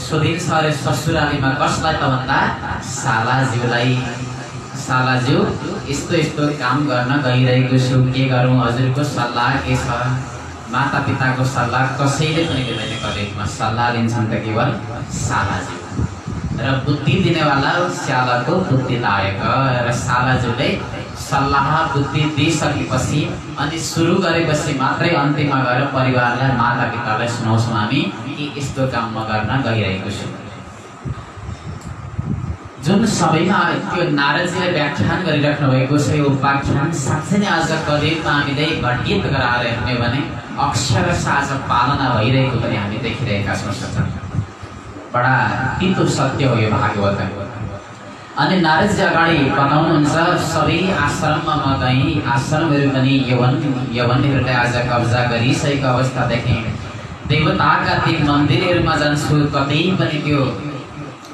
सोधिन्छ अरे ससुरालीमा कसलाई त भन्दा सालाज्यूलाई। सालाज्यू यस्तो यस्तो काम गर्न गइरहेको छु, के गरौँ, हजुरको सल्लाह के छ? माता पिताको सल्लाह कसैले पनि दिँदैन, कलेजमा सल्लाह लिन्छन् त केवल सालाज्यू। र बुद्धि दिनेवाला स्यालको बुद्धिदायक। र सालाज्यूले सल्लाह बुद्धि दिइसकेपछि अनि सुरु गरेपछि मात्रै अन्तिममा गएर परिवारलाई, माता पितालाई सुनाउँछौँ हामी कि यस्तो काम म गर्न गइरहेको छु। जुन सबैमा त्यो नारदजीले व्याख्यान गरिराख्नु भएको छ, यो व्याख्यान साँच्चै नै आज कलियुगमा हामीले घटित गराएर हेर्ने भने अक्षरशः आज पालना भइरहेको पनि हामी देखिरहेका छौँ। बडा तितो सत्य हो यो भागवत। अनि नारदजी अगाडि बताउनुहुन्छ, सबै आश्रममा म गएँ, आश्रमहरू पनि यवनहरूले आज कब्जा गरिसकेको अवस्था देखेँ। देवताका ती मन्दिरहरूमा जान्छु, कतै पनि त्यो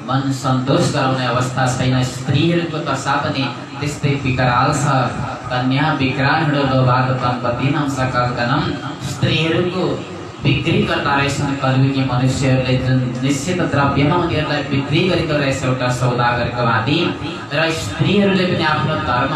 मन सन्तोष गराउने अवस्था छैन। स्त्रीहरूको दशा पनि त्यस्तै विकराल छ। कन्या विकरालहरू लोभात दम्पतीनां सकलकनम। स्त्रीहरूको बिक्री गर्दा रहेछन् कलियुगी मनुष्यहरूले, जुन निश्चित द्रव्यमा उनीहरूलाई बिक्री गरेको रहेछ एउटा सौदागरको भाँति। र स्त्रीहरूले पनि आफ्नो धर्म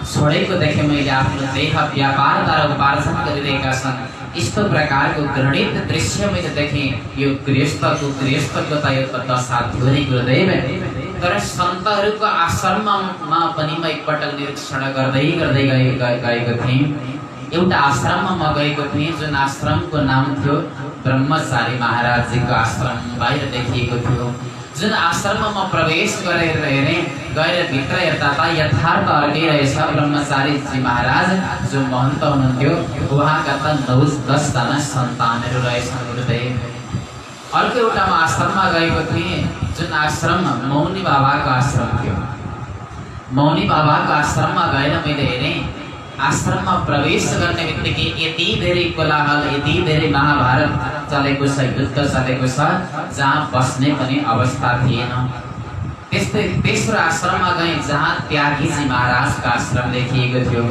छोडेको देखेँ मैले, आफ्नो देह व्यापारद्वारा उपार्जन गरिरहेका छन्। यस्तो प्रकारको घृणित दृश्य मैले देखेँ। यो गृहस्थको त यो दशा थियो गुरुदेव। तर सन्तहरूको आश्रममा पनि म एकपटक निरीक्षण गर्दै गएको थिएँ। एउटा आश्रममा म गएको थिएँ, जुन आश्रमको नाम थियो ब्रह्मचारी महाराजजीको आश्रम, बाहिर देखिएको थियो। जुन आश्रममा म प्रवेश गरेर हेरेँ, गएर भित्र हेर्दा त यथार्थ अर्कै रहेछ। ब्रह्मचारीजी महाराज जो महन्त हुनुहुन्थ्यो, उहाँका त 9-10 जना सन्तानहरू रहेछन् गुरुदेव। अर्को एउटा म आश्रममा गएको थिएँ, जुन आश्रम मौनी बाबाको आश्रम थियो। मौनी बाबाको आश्रममा गएर मैले हेरेँ, आश्रममा प्रवेश गर्ने बित्तिकै यति धेरै कोलाहल, यति धेरै महाभारत चलेको छ, युद्ध चलेको छ, जहाँ बस्ने पनि अवस्था थिएन। त्यस्तै तेस्रो आश्रममा गएँ, जहाँ त्यागीजी महाराजको आश्रम देखिएको थियो।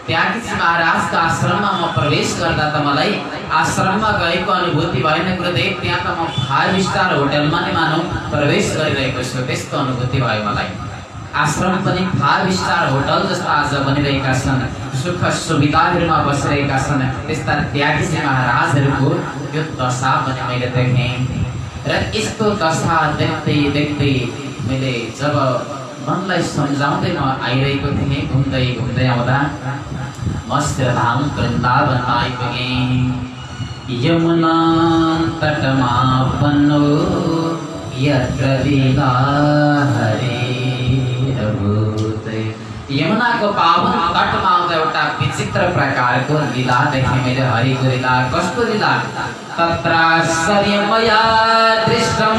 त्यागीजी महाराजको आश्रममा म प्रवेश गर्दा त मलाई आश्रममा गएको अनुभूति भएन गुरुदेव। त्यहाँ त म 5 स्टार होटलमा नै मानौँ प्रवेश गरिरहेको छु, त्यस्तो अनुभूति भयो मलाई। आश्रम पनि 5 स्टार होटल जस्ता आज बनिरहेका छन्, सुख सुविधाहरूमा बसिरहेका छन्। त्यस्ता त्यागीजी महाराजहरूको यो दशा पनि मैले देखेँ। र यस्तो दशा देख्दै देख्दै मैले जब मनलाई सम्झाउँदै म आइरहेको थिएँ, घुम्दै आउँदा मस्तिधाम वृन्दावनमा आइपुगेँ। यमुना तटमा बन्नो यत्र लीला हरे। यमुनाको पावन तटमा आउँदा एउटा विचित्र प्रकारको लीला देखेँ मैले, हरिको लीला। कस्तो लीला? तत्राश्चर्यमया दृष्टं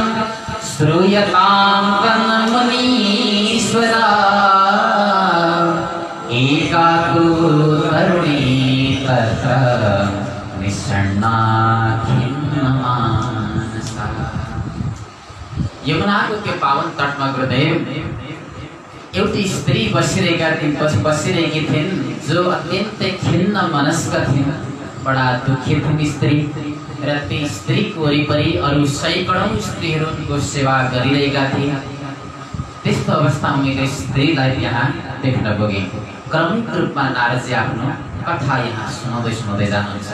श्रूयतां मुनीश्वरा। एका तु तरुणी तत्र निषण्णा खिन्नमानसा। यमुनाको त्यो पावन तटमा गुरुदेव एउटी स्त्री बसिरहेकी थिइन् जो अत्यन्तै खिन्न मनस्क थिइन्, बडा दुखी थिइन् स्त्री। र ती स्त्रीको वरिपरि अरू सैकडौँ स्त्रीहरू उनको सेवा गरिरहेका थिए। त्यस्तो अवस्थामा मैले स्त्रीलाई यहाँ देख्न पुगेँ। क्रमिक रूपमा नारदजी आफ्नो कथा यहाँ सुनाउँदै जानुहुन्छ।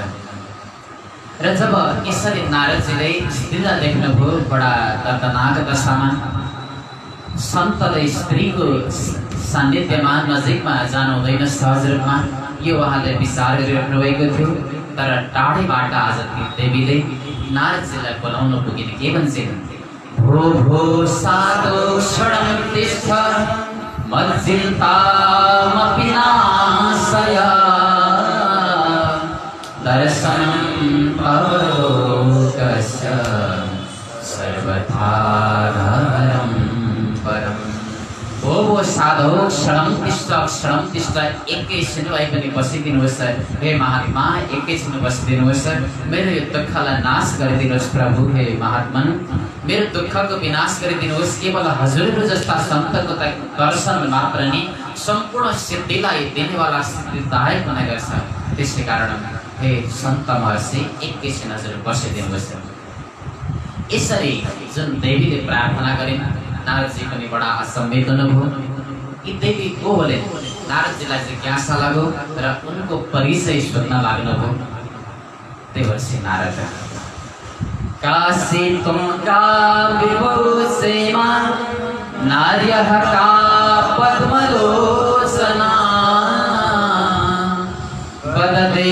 र जब यसरी नारदजीले स्त्रीलाई देख्नुभयो बडा दर्दनाक दशामा, सन्तले स्त्रीको सान्निध्यमा नजिकमा जानु हुँदैन सहज रूपमा, यो उहाँले विचार गरिराख्नु भएको थियो। तर टाढैबाट आज ती देवीले नारदजीलाई बोलाउन पुगिन्। के भन्छन्? भो भो साधो क्षणं तिष्ठ मच्चिन्तामपि नाशय दर्शनं परलोकस्य सर्वधारं परम्। ओ साधो क्षणं तिष्ठ एकैछिन भए पनि बसिदिनुहोस् हे महात्मा, एकैछिन बसिदिनुहोस्। मेरो यो दुःखलाई नाश गरिदिनुहोस् प्रभु। हे महात्मन, मेरो दुःखको विनाश गरिदिनुहोस्। केवल हजुरहरू जस्ता सन्तको दर्शन मात्र नि सम्पूर्ण सिद्धिलाई दिनेवाला सिद्धिदायक हुने गर्छ। त्यसै कारण हे सन्त महर्षि, एकैछिन हजुर बसिदिनुहोस्। यसरी जुन देवीले प्रार्थना गरिन्, नारदजी पनि बडा असम्मित हुनुभयो। यी देवी को होले? नारदजीलाई जिज्ञासा लाग्यो र उनको परिचय सोध्न लाग्नुभयो। देवर्षि नारद, काशी तुमका विभूषेमा नार्यः का पद्मलोचना वदते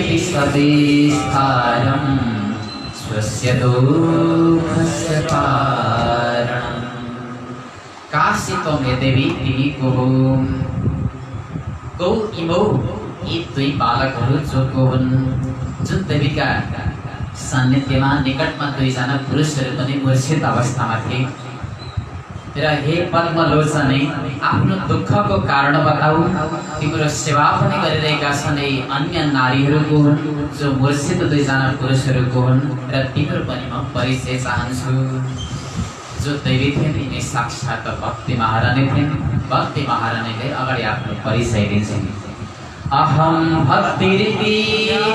विसविस्तारं स्वस्य दुःखस्य कारणम्। काशी त्वं देवी तिमी को हो? गौ इमौ, यी दुई बालकहरू जो को हुन्? जुन देवीका सान्निध्यमा निकटमा दुईजना पुरुषहरू पनि मूर्छित अवस्थामा थिए। र हे पद्मलोचने, आफ्नो दुःखको कारण बताऊ। तिम्रो सेवा पनि गरिरहेका छन् अन्य नारीहरूको हुन् जो मूर्छित दुईजना पुरुषहरूको हुन्। र तिम्रो पनि म परिचय चाहन्छु। जो देवी थिइन् यिनी साक्षात भक्ति महारानी थिइन्। भक्ति महारानीले अगाडि आफ्नो परिचय दिन्छन्। अहं भक्तिरिति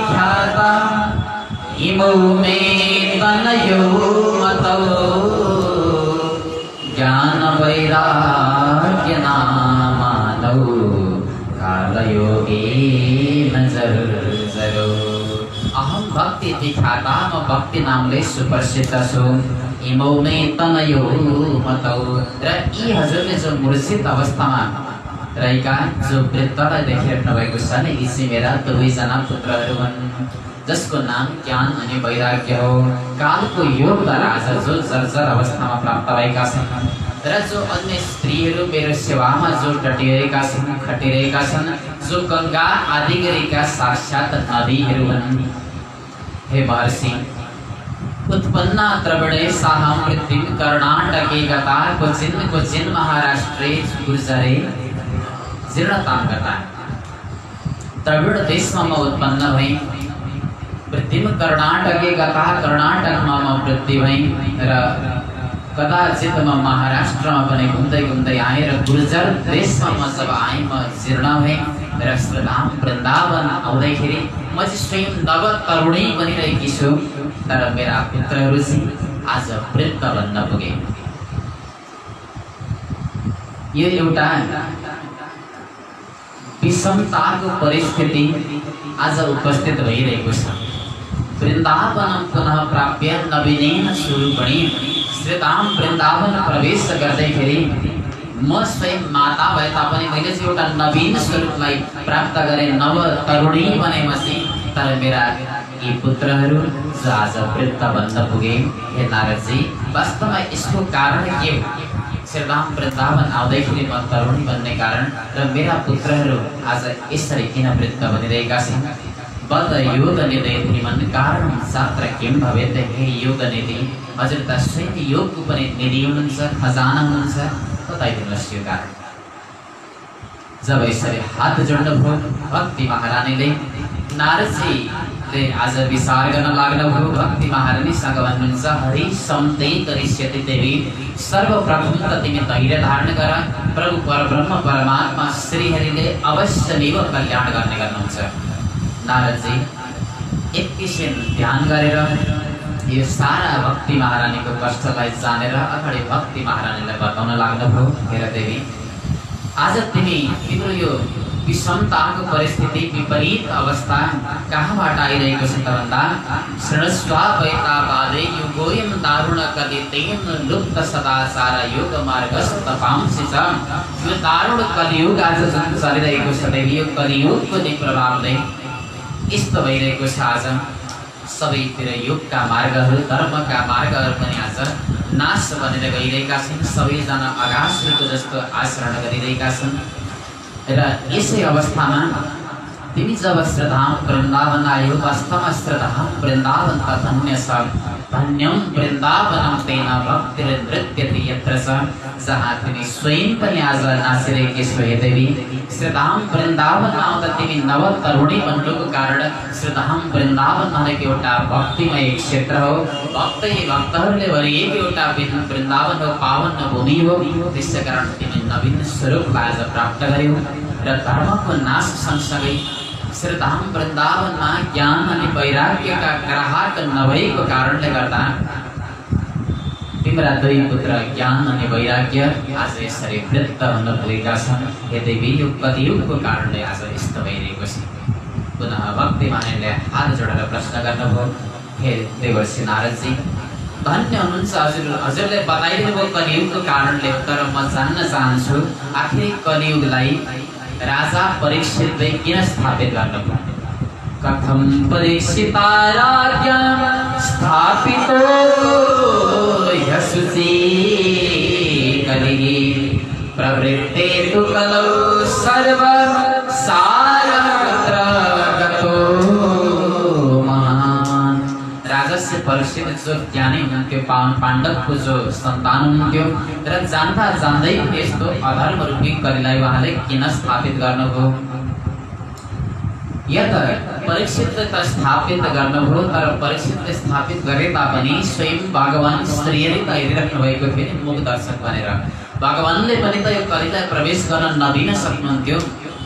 ख्याता इमौ मे तनयो मतौ ज्ञान वैराग्य नामानौ कालयोगेन जर्जरो। अहं भक्ति इति ख्याता, म भक्ति नामले सुप्रसिद्ध छु। इमौ मे तनयो मतौ, र यी हजुरले जो मूर्छित अवस्थामा रहेका जो वृद्धलाई देखिराख्नु भएको छ नि, यी चाहिँ मेरा दुवैजना पुत्रहरू हुन् जसको नाम ज्ञान अनि वैराग्य हो। कालको योगद्वारा आज जो जर्जर अवस्थामा प्राप्त भएका छन् र जो अन्य स्त्रीहरू मेरो सेवामा जो डटिरहेका छन्, खटिरहेका छन्, जो गंगा आदि गरेका साक्षात नदीहरू हुन्। हे महर्षि, उत्पन्ना द्रविडे साहं वृत्तिं कर्णाटके गता क्वचिन् महाराष्ट्रे गुर्जरे जीर्णतां गता। द्रविड देशमा म उत्पन्न भएँ। वृत्तिं कर्णाटके गता, कर्णाटकमा म वृत्ति भएँ। र कदाचित म महाराष्ट्रमा पनि घुम्दै आएँ। र गुर्जर देशमा म जब आएँ म जीर्ण भएँ। र श्रीधाम वृन्दावन आउँदाखेरि म चाहिँ स्वयं नव तरुणी बनिरहेकी छु। तर मेरा पुत्रहरू चाहिँ आज वृद्ध बन्न पुगे। यो एउटा विषमताको परिस्थिति आज उपस्थित भइरहेको छ। वृन्दावनं पुनः प्राप्य नवीनेन स्वरूपणी, श्रीधाम वृन्दावन प्रवेश गर्दैखेरि म स्वयं माता भए तापनि मैले चाहिँ एउटा नवीन स्वरूपलाई प्राप्त गरेँ, नव तरुणी बनेपछि। तर मेरा यी पुत्रहरू जो आज वृद्ध बन्न पुगे। हे नारदजी, वास्तवमा यसको कारण के हो? श्रीधाम वृन्दावन आउँदैखेरि म तरुणी बन्ने कारण र मेरा पुत्रहरू आज यसरी किन वृद्ध बनिरहेका छन्? बद योग निधे श्रीमन् कारण शास्त्र किं भवेत्? हे योग निधि, हजुर त स्वयं योगको पनि निधि हुनुहुन्छ, खजाना हुनुहुन्छ, बताइदिनुहोस् यो कारण। जब यसरी हात जोड्नुभयो भक्ति महारानीले, नारदजी महारानीले आज विचार गर्न लाग्नुभयो। भक्ति महारानीसँग भन्नुहुन्छ, हरि सम्ते करिष्यति देवी, सर्वप्रथम त तिमी धैर्य धारण गर। प्रभु परब्रह्म परमात्मा श्रीहरिले अवश्यमेव कल्याण गर्ने गर्नुहुन्छ। नारदजी एक किसिम ध्यान गरेर यो सारा भक्ति महारानीको कष्टलाई जानेर अगाडि भक्ति महारानीलाई बताउन लाग्नुभयो। हेर देवी, आज तिम्रो यो विषमताको परिस्थिति, विपरीत अवस्था कहाँबाट आइरहेको छ त भन्दा, शृणस्वा वैतावादे युगोयम दारुण कलितेन लुप्त सदाचार योग मार्गस्थ पांसि च। यो दारुण कलियुग आज जुन चलिरहेको छ देवी, यो कलियुगको प्रभावले यस्तो भइरहेको छ। आज सबैतिर युगका मार्गहरू, धर्मका मार्गहरू पनि आज नाश बनेर गइरहेका छन्। सबैजना अगासुरको जस्तो आचरण गरिरहेका छन्। र यसै अवस्थामा तिमी जब श्रद्धाम वृन्दावन आयो, वास्तवमा श्रद्धाम वृन्दावन त धन्य छ। धन्यम वृन्दावनम तेन भक्तिर नृत्यति यत्र च। जहाँ तिमी स्वयं पनि आज नाचिरहेकी छौ हे देवी। श्रद्धाम वृन्दावन आउँदा तिमी नव तरुणी बन्नुको कारण श्रद्धाम वृन्दावन भनेको एउटा भक्तिमय क्षेत्र हो। भक्तहरूले भरिएको एउटा वृन्दावन हो, पावन भूमि हो। त्यसै कारण तिमी नवीन स्वरूपलाई आज प्राप्त गर्यौ र धर्मको नाश सँगसँगै श्रद्धाम वृन्दावनमा ज्ञान अनि वैराग्यका ग्राहक नभएको कारणले गर्दा तिम्रा दुई पुत्र ज्ञान अनि वैराग्य आज यसरी वृत्त हुन पुगेका छन्। हे देवी, यो कलियुगको कारणले आज यस्तो भइरहेको छ। पुनः भक्ति महारानीले हात जोडेर प्रश्न गर्नुभयो, हे देवर्षि नारदजी, धन्य हुनुहुन्छ हजुरले बताइदिनु भयो कलियुगको कारणले। तर म जान्न चाहन्छु, आखिर कलियुगलाई राजा परीक्षितले किन स्थापित गर्नुभयो? कथम परीक्षिता राज्ञा स्थापितो यशुचि कलिहि प्रवृत्ते तु कलौ सर्व सारत्र गतो महान। राजस्य परीक्षित जो ज्ञानी हुनुहुन्थ्यो, पाण्डवको जो सन्तान हुनुहुन्थ्यो र जान्दा जान्दै पनि यस्तो अधर्म रूपी कलिलाई उहाँले किन स्थापित गर्नुभयो? यत परीक्षितले त स्थापित गर्नुभयो, तर परीक्षितले स्थापित गरे तापनि स्वयं भगवान श्रीहरि त हेरिराख्नु भएको थियो नि मुख दर्शक भनेर। भगवानले पनि त यो कलिलाई प्रवेश गर्न नदिन सक्नुहुन्थ्यो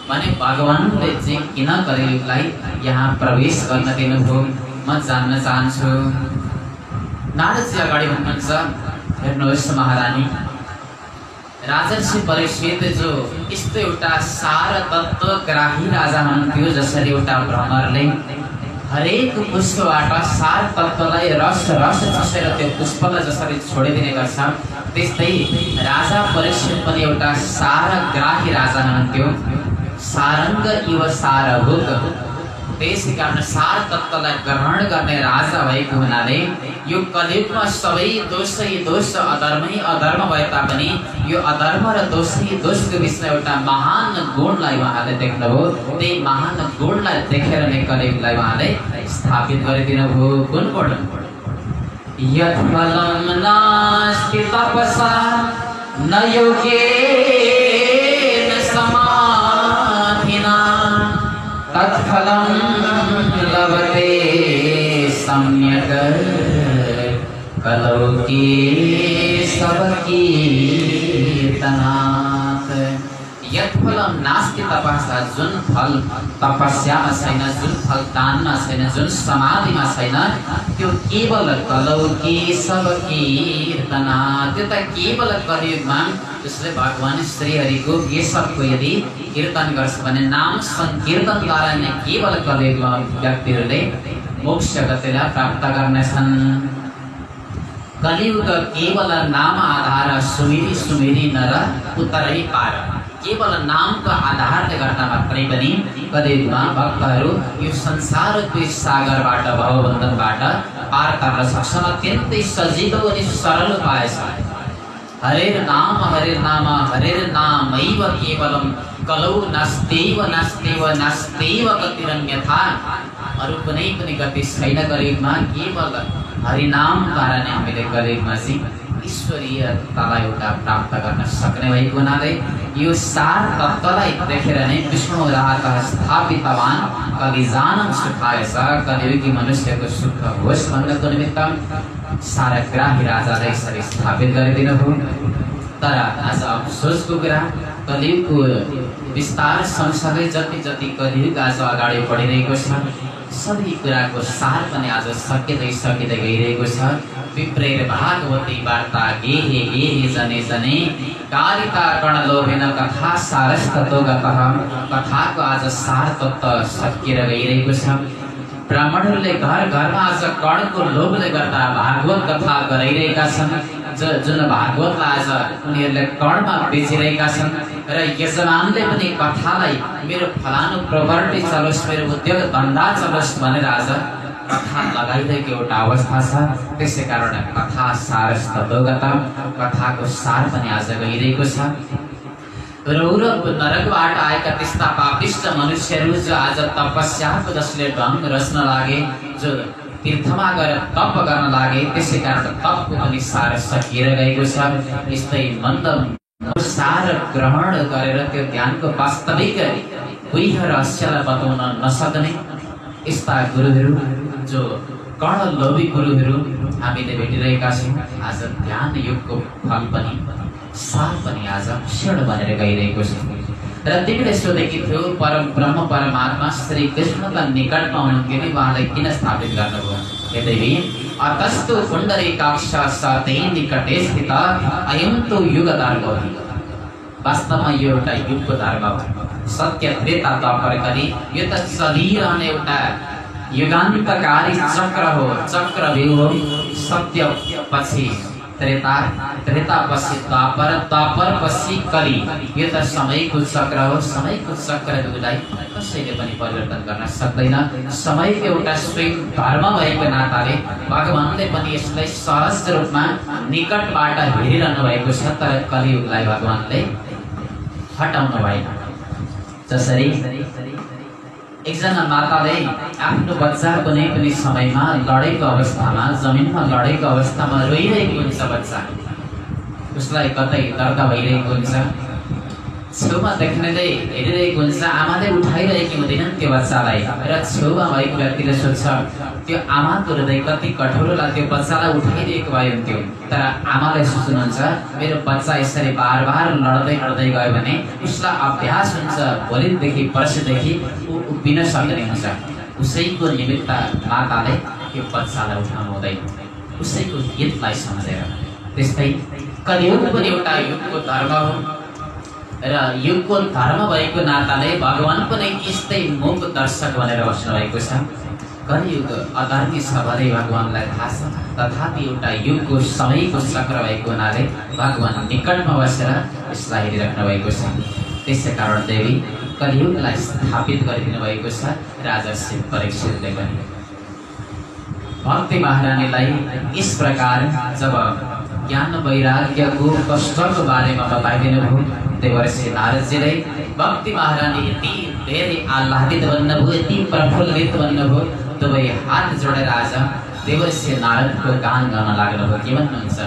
भने भगवानले चाहिँ किन कलियुगलाई यहाँ प्रवेश गर्न दिनुभयो? म जान्न चाहन्छु। नारदजी अगाडि हुनुहुन्छ, हेर्नुहोस् महारानी, राजर्षि परीक्षित जो यस्तो एउटा सार तत्त्वग्राही राजा हुनुहुन्थ्यो, जसरी एउटा भ्रमरले हरेक पुष्पबाट सार तत्त्वलाई रस रस चुसेर त्यो पुष्पलाई जसरी छोडिदिने गर्छ, त्यस्तै राजा परीक्षित पनि एउटा सारग्राही राजा हुनुहुन्थ्यो। सारङ्ग इव सारभूत, त्यसै कारण सार तत्त्वलाई ग्रहण गर्ने राजा भएको हुनाले यो कलियुगमा सबै दोषै दोष, अधर्मै अधर्म भए तापनि यो अधर्म र दोषै दोषको बिचमा एउटा महान गुणलाई उहाँले देख्नुभयो। त्यही महान गुणलाई देखेर नै कलियुगलाई उहाँले स्थापित गरिदिनुभयो। कुन गुण? यत् फलं नास्ति तपसा न योगेन समाधिना तत्फलं लभते सम्यक् कलौ केशव कीर्तनात्। यत् फलं नास्ति तपसा, जुन फल तपस्यामा छैन, जुन फल दानमा छैन, जुन समाधिमा छैन, त्यो केवल कलौ केशव कीर्तनात्। त्यो त केवल कलियुगमा जसले भगवान श्रीहरिको केशवको यदि कीर्तन गर्छ भने, नाम संकीर्तनद्वारा नै केवल कलियुगमा व्यक्तिहरूले मोक्ष गतिलाई प्राप्त गर्नेछन्। कलियुग केवल नाम आधार, सुमिरी सुमिरी नर उत्तरै पार। केवल नामको आधारले गर्दा मात्रै पनि कलियुगमा भक्तहरू यो संसारको सागरबाट, भवबन्धनबाट पार गर्न सक्छन्। अत्यन्तै सजिलो अनि सरल उपाय छ। हरेर नाम हरेर नामैव केवलम कलौ नास्त्यैव नास्त्यैव नास्त्यैव गतिरन्यथा। अरू कुनै पनि गति छैन कलियुगमा, केवल हरिनामद्वारा नै हामीले कलियुगमा चाहिँ ईश्वरीयतालाई एउटा प्राप्त गर्न सक्ने भएको हुनाले यो सार तत्त्वलाई देखेर नै विष्णु रातः स्थापितवान् कलिजानं सुखायस, कलियुगी मनुष्यको सुख होस् भन्नको निमित्त सारग्राही राजालाई यसरी स्थापित गरिदिनु हो। तर आज अफसोसको कुरा, कलियुगको विस्तार सँगसँगै जति जति कलियुग आज अगाडि बढिरहेको छ, सबै कुराको सार पनि आज सकिँदै गइरहेको छ। विप्रेर भागवती वार्ता गेहे जने जने कारिका कर्णलोभेन कथा सारस्ततो गतः, कथाको आज सार तत्त्व सकिएर गइरहेको छ। ब्राह्मणहरूले घर घरमा आज कर्णको लोभले गर्दा भागवत कथा गराइरहेका छन्, जुन भागवतलाई आज उनीहरूले कर्णमा बेचिरहेका छन्। र यजमानले पनि कथालाई मेरो फलानु प्रपर्टी चलोस्, मेरो उद्योग धन्दा चलोस् भनेर आज कथा लगाइरहेको एउटा अवस्था छ। त्यसै कारण कथा सारस्ततोगत, कथाको सार पनि आज गइरहेको छ। रौरव नरकबाट आएका त्यस्ता पापिष्ट मनुष्यहरू जो आज तपस्याको जसले ढङ्ग रच्न लागे, जो तीर्थमा गएर तप गर्न लागे, त्यसै कारण तपको पनि सार सकिएर गएको छ। यस्तै मन्द सार ग्रहण गरेर त्यो ध्यानको वास्तविक गुह्य रहस्यलाई बताउन नसक्ने यस्ता गुरुहरू, जो कर्णलोभी गुरुहरू हामीले भेटिरहेका छौँ। आज ध्यान युगको फल पनि सार पनि आज क्षण बनेर गइरहेको छ। र तिमीले सोधेकी थियो ब्रह्म परमात्मा श्री कृष्णका निकटमा हुनुहुन्थ्यो नि, उहाँलाई किन स्थापित गर्नुभयो? यद्यपि अतस्तु पुण्डरीकाक्ष सते निकटे स्थित अयं तु युग धर्म हो। वास्तवमा यो एउटा युगको धर्म हो। सत्य त्रेता द्वापर कली यो त चलिरहने एउटा युगान्तकारी चक्र हो, चक्रव्यूह हो। सत्य पछि त्रेता, त्रेता पछि द्वापर, द्वापर पछि कली, यो त समयको चक्र हो। समयको चक्रलाई कसैले पनि परिवर्तन गर्न सक्दैन। समयको एउटा स्वयं धर्म भएको नाताले भगवानले पनि यसलाई सहज रूपमा निकटबाट हेरिरहनु भएको छ। तर कलियुगलाई भगवानले हटाउनु भएन। जसरी एकजना माताले आफ्नो बच्चा कुनै पनि समयमा लडेको अवस्थामा, जमिनमा लडेको अवस्थामा रोइरहेको हुन्छ बच्चा, उसलाई कतै दर्द भइरहेको हुन्छ, छेउमा देख्नेले हेरिरहेको हुन्छ, आमाले उठाइरहेकी हुँदैनन् त्यो बच्चालाई। र छेउमा भएको व्यक्तिले सोध्छ त्यो आमाको हृदय कति कठोर होला, त्यो बच्चालाई उठाइरहेको भए हुन्थ्यो। तर आमाले सोच्नुहुन्छ मेरो बच्चा यसरी बार बार लड्दै गयो भने उसलाई अभ्यास हुन्छ, भोलिदेखि पर्सिदेखि ऊ उभिन सक्ने हुन्छ। उसैको निमित्त माताले त्यो बच्चालाई उठाउनु हुँदैन, उसैको हितलाई सम्झेर। त्यस्तै कलियुग पनि एउटा युगको धर्म हो। र युगको धर्म भएको नाताले भगवान पनि यस्तै मूक दर्शक भनेर बस्नु भएको छ। कलियुग अधर्मी छ भने भगवानलाई थाहा छ, तथापि एउटा युगको समयको चक्र भएको हुनाले भगवान निकटमा बसेर यसलाई हेरिराख्नु भएको छ। त्यसै कारण देवी कलियुगलाई स्थापित गरिदिनु भएको छ। राजा शिव परीक्षितले पनि भक्ति महारानीलाई यस प्रकार जब ज्ञान वैराग्यको कष्टको बारेमा बताइदिनु भयो, देवर्षि नारदजीले भक्ति महारानी यति धेरै आह्लादित बन्नुभयो, यति प्रफुल्लित बन्नुभयो, दुवै हात जोडेर आज देवर्षि नारदको गान गर्न लाग्नुभयो। के भन्नुहुन्छ?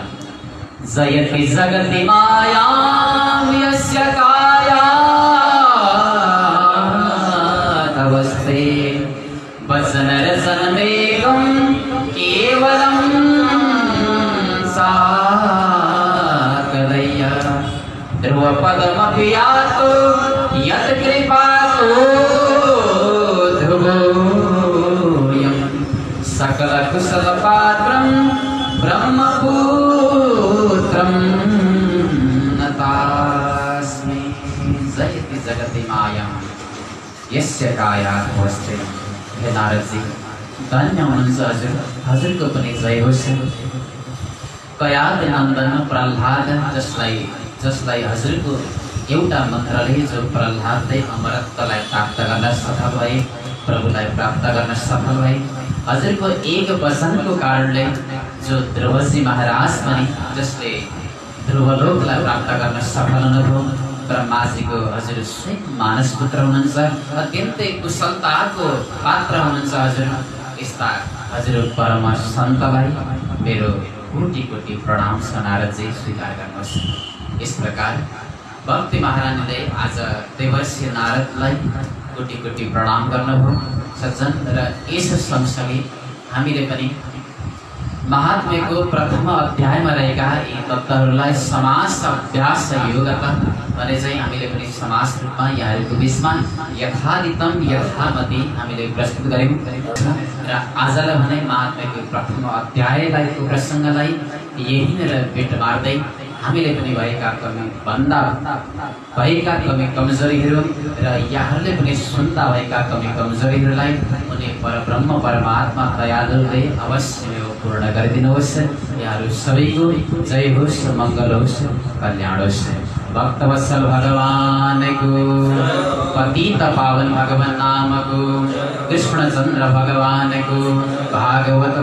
जयति जगति मायां यस्य काया तवस्ते वचन रचन वेगं केवलं साकलय्य ध्रुवपदमपि यातो यत् कृपातो ध्रुवोऽयं सकलकुशलपात्रं ब्रह्मपुत्रं नतास्मि। जयति जगति माया यस्य कायास्ते। हे नारदजी, धन्य हुनुहुन्छ हजुर, हजुरको पनि जय होस्। कयाद नन्दन प्रह्लाद, जसलाई हजुरको एउटा मन्त्रले जो प्रह्लादले अमरत्वलाई प्राप्त गर्न सफल भए, प्रभुलाई प्राप्त गर्न सफल भए, हजुरको एक वचनको कारणले जो ध्रुवजी महाराज पनि जसले ध्रुवलोकलाई प्राप्त गर्न सफल हुनुभयो, ब्रह्माजीको हजुर स्वयं मानस पुत्र हुनुहुन्छ, अत्यन्तै कुशलताको पात्र हुनुहुन्छ हजुर। यस्ता हजुर परम सन्तलाई मेरो कोटि कोटि प्रणाम छ नारदजी स्वीकार गर्नुहोस्। इस प्रकार भक्ति महारानीले आज देवर्षि नारदलाई कोटि कोटि प्रणाम गर्नुभयो सज्जन। र यस सँगसँगै हामीले पनि महात्म्यको प्रथम अध्यायमा रहेका यी तत्त्वहरूलाई समास अभ्यास योगत भने चाहिँ हामीले पनि समास रूपमा यहाँहरूको बिचमा यथाधितम यथामति हामीले प्रस्तुत गऱ्यौँ। र आजलाई भने महात्म्यको प्रथम अध्यायलाई प्रसङ्गलाई यहीँनिर भेट मार्दै हामीले पनि भएका कमी कमजोरीहरू र यहाँहरूले पनि सुन्दा भएका कमी कमजोरीहरूलाई उनी परब्रह्म परमात्मा दयालुले अवश्य पूर्ण गरिदिनुहोस्। यहाँहरू सबैको जय होस्, मङ्गल होस्, कल्याण होस्। भक्तवत्सल भगवानको पतित पावन भगवान नामको कृष्णचन्द्र भगवानको भागवत